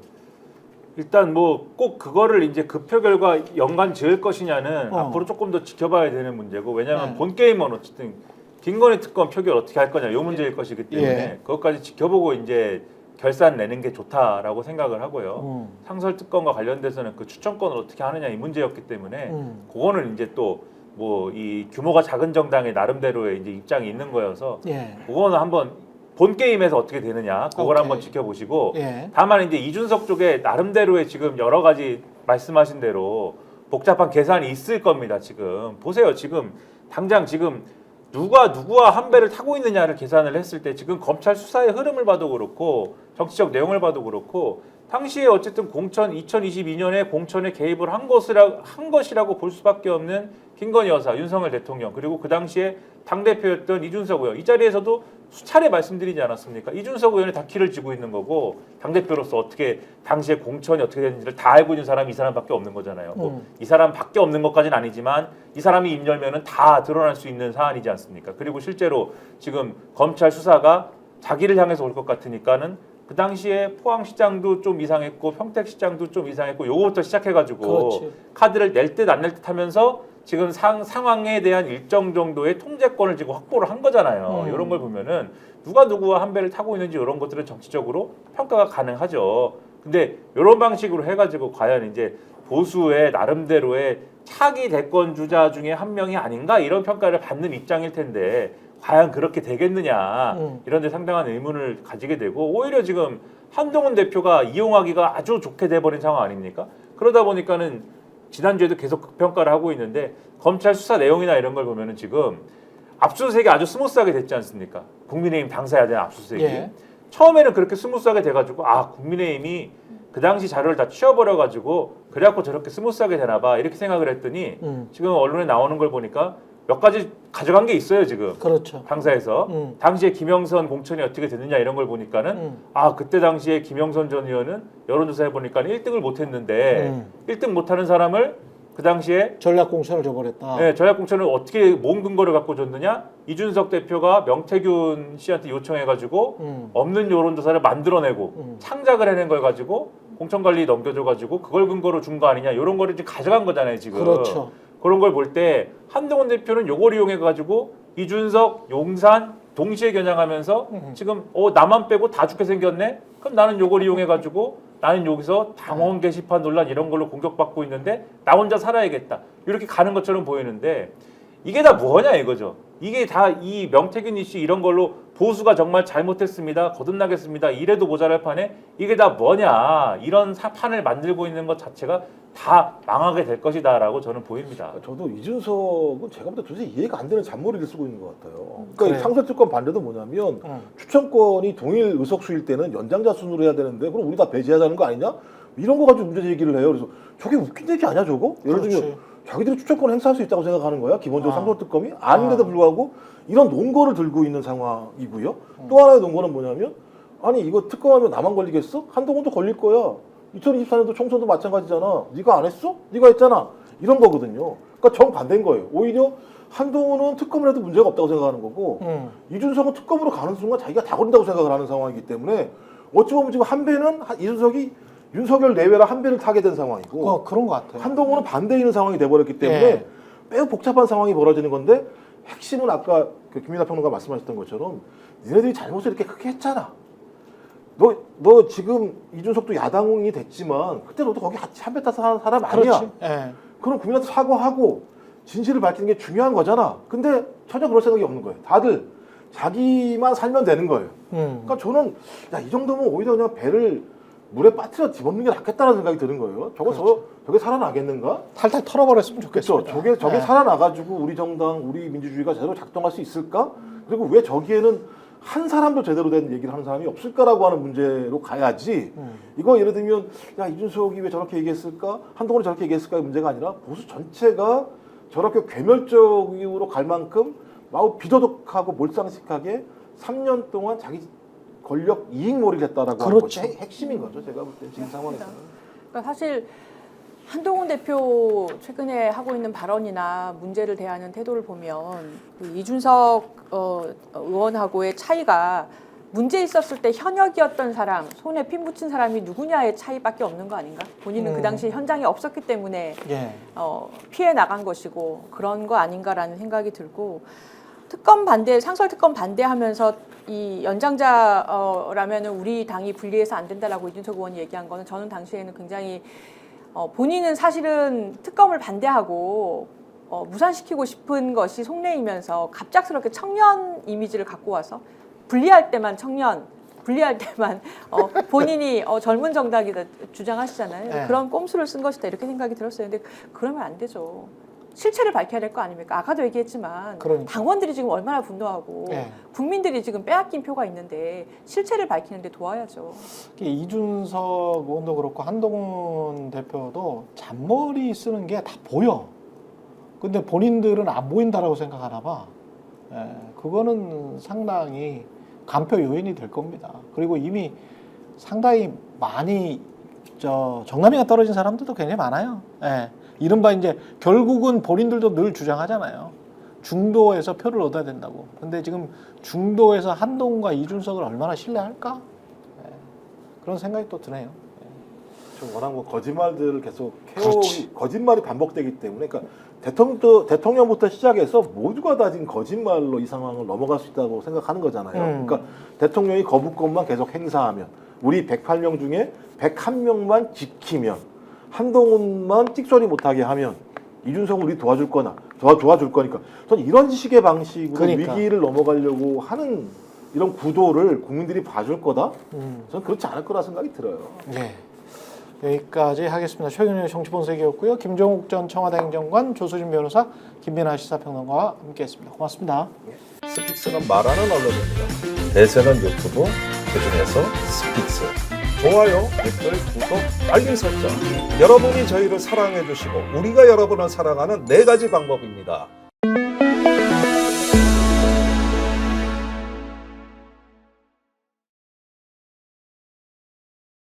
일단 뭐 꼭 그거를 이제 그 표 결과 연관 지을 것이냐는 앞으로 조금 더 지켜봐야 되는 문제고 왜냐하면 본 게임은 어쨌든 김건희 특검 표결 어떻게 할 거냐 이 문제일 것이기 때문에 그것까지 지켜보고 이제 결산 내는 게 좋다라고 생각을 하고요. 상설 특검과 관련돼서는 그 추천권을 어떻게 하느냐 이 문제였기 때문에 그거는 이제 또 뭐 이 규모가 작은 정당의 나름대로의 이제 입장이 있는 거여서 그거는 한번 본 게임에서 어떻게 되느냐 그걸 한번 지켜보시고 다만 이제 이준석 쪽에 나름대로의 지금 여러 가지 말씀하신 대로 복잡한 계산이 있을 겁니다. 지금 보세요. 지금 당장 지금 누가 누구와 한 배를 타고 있느냐를 계산을 했을 때 지금 검찰 수사의 흐름을 봐도 그렇고 정치적 내용을 봐도 그렇고 당시에 어쨌든 공천 2022년에 공천에 개입을 한 것이라고 볼 수밖에 없는 김건희 여사, 윤석열 대통령 그리고 그 당시에 당대표였던 이준석 의원 이 자리에서도 수차례 말씀드리지 않았습니까? 이준석 의원이 다 키를 쥐고 있는 거고 당대표로서 어떻게 당시에 공천이 어떻게 됐는지를 다 알고 있는 사람이 이 사람밖에 없는 거잖아요. 뭐 이 사람밖에 없는 것까지는 아니지만 이 사람이 입 열면은 다 드러날 수 있는 사안이지 않습니까? 그리고 실제로 지금 검찰 수사가 자기를 향해서 올 것 같으니까는 그 당시에 포항시장도 좀 이상했고 평택시장도 좀 이상했고 요거부터 시작해가지고 카드를 낼 듯 안 낼 듯 하면서 지금 상황에 대한 일정 정도의 통제권을 지금 확보를 한 거잖아요. 이런 걸 보면은 누가 누구와 한 배를 타고 있는지 이런 것들은 정치적으로 평가가 가능하죠. 근데 이런 방식으로 해가지고 과연 이제 보수의 나름대로의 차기 대권 주자 중에 한 명이 아닌가 이런 평가를 받는 입장일 텐데 과연 그렇게 되겠느냐 이런 데 상당한 의문을 가지게 되고 오히려 지금 한동훈 대표가 이용하기가 아주 좋게 돼버린 상황 아닙니까? 그러다 보니까는 지난주에도 계속 평가를 하고 있는데 검찰 수사 내용이나 이런 걸 보면은 지금 압수수색이 아주 스무스하게 됐지 않습니까? 국민의힘 당사에 대한 압수수색이. 예. 처음에는 그렇게 스무스하게 돼가지고 아 국민의힘이 그 당시 자료를 다 치워버려가지고 그래갖고 저렇게 스무스하게 되나봐 이렇게 생각을 했더니 지금 언론에 나오는 걸 보니까 몇 가지 가져간 게 있어요 지금. 그렇죠. 당사에서 당시에 김영선 공천이 어떻게 됐느냐 이런 걸 보니까는 아 그때 당시에 김영선 전 의원은 여론조사해 보니까 1등을 못했는데 1등 못하는 사람을 그 당시에 전략 공천을 줘버렸다. 네, 전략 공천을 어떻게 뭔 근거를 갖고 줬느냐? 이준석 대표가 명태균 씨한테 요청해가지고 없는 여론조사를 만들어내고 창작을 해낸 걸 가지고 공천관리 넘겨줘가지고 그걸 근거로 준 거 아니냐? 이런 거를 지금 가져간 거잖아요 지금. 그렇죠. 그런 걸 볼 때 한동훈 대표는 요걸 이용해가지고 이준석, 용산 동시에 겨냥하면서 지금 나만 빼고 다 죽게 생겼네? 그럼 나는 요걸 이용해가지고 나는 여기서 당원 게시판 논란 이런 걸로 공격받고 있는데 나 혼자 살아야겠다. 이렇게 가는 것처럼 보이는데 이게 다 뭐냐 이거죠. 이게 다 이 명태균 이슈 이런 걸로 보수가 정말 잘못했습니다. 거듭나겠습니다. 이래도 모자랄 판에 이게 다 뭐냐. 이런 판을 만들고 있는 것 자체가 다 망하게 될 것이다라고 저는 보입니다. 저도 이준석은 제가 볼 때 도대체 이해가 안 되는 잔머리를 쓰고 있는 것 같아요. 그러니까 그래요. 이 상설특권 반대도 뭐냐면 추천권이 동일 의석수일 때는 연장자 순으로 해야 되는데 그럼 우리 다 배제하자는 거 아니냐? 이런 거 가지고 문제 제기를 해요. 그래서 저게 웃긴 얘기 아니야 저거? 예를 들면 그렇지. 자기들이 추천권을 행사할 수 있다고 생각하는 거야? 기본적으로 상설특검이? 아닌데도 불구하고 이런 논거를 들고 있는 상황이고요. 또 하나의 논거는 뭐냐면 아니 이거 특검하면 나만 걸리겠어? 한동훈도 걸릴 거야. 2024년도 총선도 마찬가지잖아. 네가 안 했어? 네가 했잖아. 이런 거거든요. 그러니까 정반대인 거예요. 오히려 한동훈은 특검을 해도 문제가 없다고 생각하는 거고 이준석은 특검으로 가는 순간 자기가 다 걸린다고 생각을 하는 상황이기 때문에 어찌 보면 지금 한 배는 이준석이 윤석열 내외라 한 배를 타게 된 상황이고 그런 것 같아요. 한동훈은 반대에 있는 상황이 돼버렸기 때문에 예. 매우 복잡한 상황이 벌어지는 건데 핵심은 아까 그 김민하 평론가 말씀하셨던 것처럼 니네들이 잘못을 이렇게 크게 했잖아. 너 지금 이준석도 야당이 됐지만 그때 너도 거기 같이 한 배 타서 하는 사람 아니야. 그렇지. 예. 그럼 국민한테 사과하고 진실을 밝히는 게 중요한 거잖아. 근데 전혀 그럴 생각이 없는 거예요. 다들 자기만 살면 되는 거예요. 그러니까 저는 야, 이 정도면 오히려 그냥 배를 물에 빠뜨려 집어넣는 게 낫겠다는 생각이 드는 거예요. 저게 살아나겠는가? 탈탈 털어버렸으면 그렇죠. 좋겠습니다. 저게 예. 살아나가지고 우리 정당, 우리 민주주의가 제대로 작동할 수 있을까? 그리고 왜 저기에는 한 사람도 제대로 된 얘기를 하는 사람이 없을까라고 하는 문제로 가야지. 이거 예를 들면 야 이준석이 왜 저렇게 얘기했을까? 한동훈이 저렇게 얘기했을까의 문제가 아니라 보수 전체가 저렇게 괴멸적으로 갈 만큼 마우 비도덕하고 몰상식하게 3년 동안 자기 권력 이익몰이를 했다라고 하는 그렇죠. 것이 핵심인 거죠. 제가 볼 때 지금 상황에서는. 그러니까 사실 한동훈 대표 최근에 하고 있는 발언이나 문제를 대하는 태도를 보면 그 이준석 의원하고의 차이가 문제 있었을 때 현역이었던 사람, 손에 핀 붙인 사람이 누구냐의 차이밖에 없는 거 아닌가? 본인은 그 당시 현장에 없었기 때문에 예. 피해 나간 것이고 그런 거 아닌가라는 생각이 들고 특검 반대, 상설 특검 반대하면서 이 연장자라면은 우리 당이 분리해서 안 된다라고 이준석 의원이 얘기한 거는 저는 당시에는 굉장히 본인은 사실은 특검을 반대하고 무산시키고 싶은 것이 속내이면서 갑작스럽게 청년 이미지를 갖고 와서 분리할 때만 청년, 분리할 때만 본인이 젊은 정당이다 주장하시잖아요. 네. 그런 꼼수를 쓴 것이다 이렇게 생각이 들었어요. 근데 그러면 안 되죠. 실체를 밝혀야 될 거 아닙니까? 아까도 얘기했지만 그러니까. 당원들이 지금 얼마나 분노하고 네. 국민들이 지금 빼앗긴 표가 있는데 실체를 밝히는데 도와야죠. 이준석 의원도 그렇고 한동훈 대표도 잔머리 쓰는 게 다 보여. 근데 본인들은 안 보인다라고 생각하나 봐. 예, 그거는 상당히 간표 요인이 될 겁니다. 그리고 이미 상당히 많이 정남이가 떨어진 사람들도 굉장히 많아요. 예, 이른바 이제 결국은 본인들도 늘 주장하잖아요. 중도에서 표를 얻어야 된다고. 근데 지금 중도에서 한동훈과 이준석을 얼마나 신뢰할까? 예, 그런 생각이 또 드네요. 좀 워낙 뭐 거짓말들을 계속 그렇지. 거짓말이 반복되기 때문에 그러니까 대통령부터 시작해서 모두가 다 지금 거짓말로 이 상황을 넘어갈 수 있다고 생각하는 거잖아요. 그러니까 대통령이 거부권만 계속 행사하면 우리 108명 중에 101명만 지키면 한동훈만 찍소리 못하게 하면 이준석은 우리 도와줄 거니까 저는 이런 식의 방식으로 그러니까. 위기를 넘어가려고 하는 이런 구도를 국민들이 봐줄 거다? 저는 그렇지 않을 거라 생각이 들어요. 예. 여기까지 하겠습니다. 최근의 정치본색이었고요. 김종욱 전 청와대 행정관, 조수진 변호사, 김민하 시사평론가와 함께했습니다. 고맙습니다. 스픽스는 말하는 언론입니다. 대세는 유튜브, 그중에서 스픽스. 좋아요, 댓글, 구독, 알림 설정. 여러분이 저희를 사랑해 주시고 우리가 여러분을 사랑하는 4가지 방법입니다.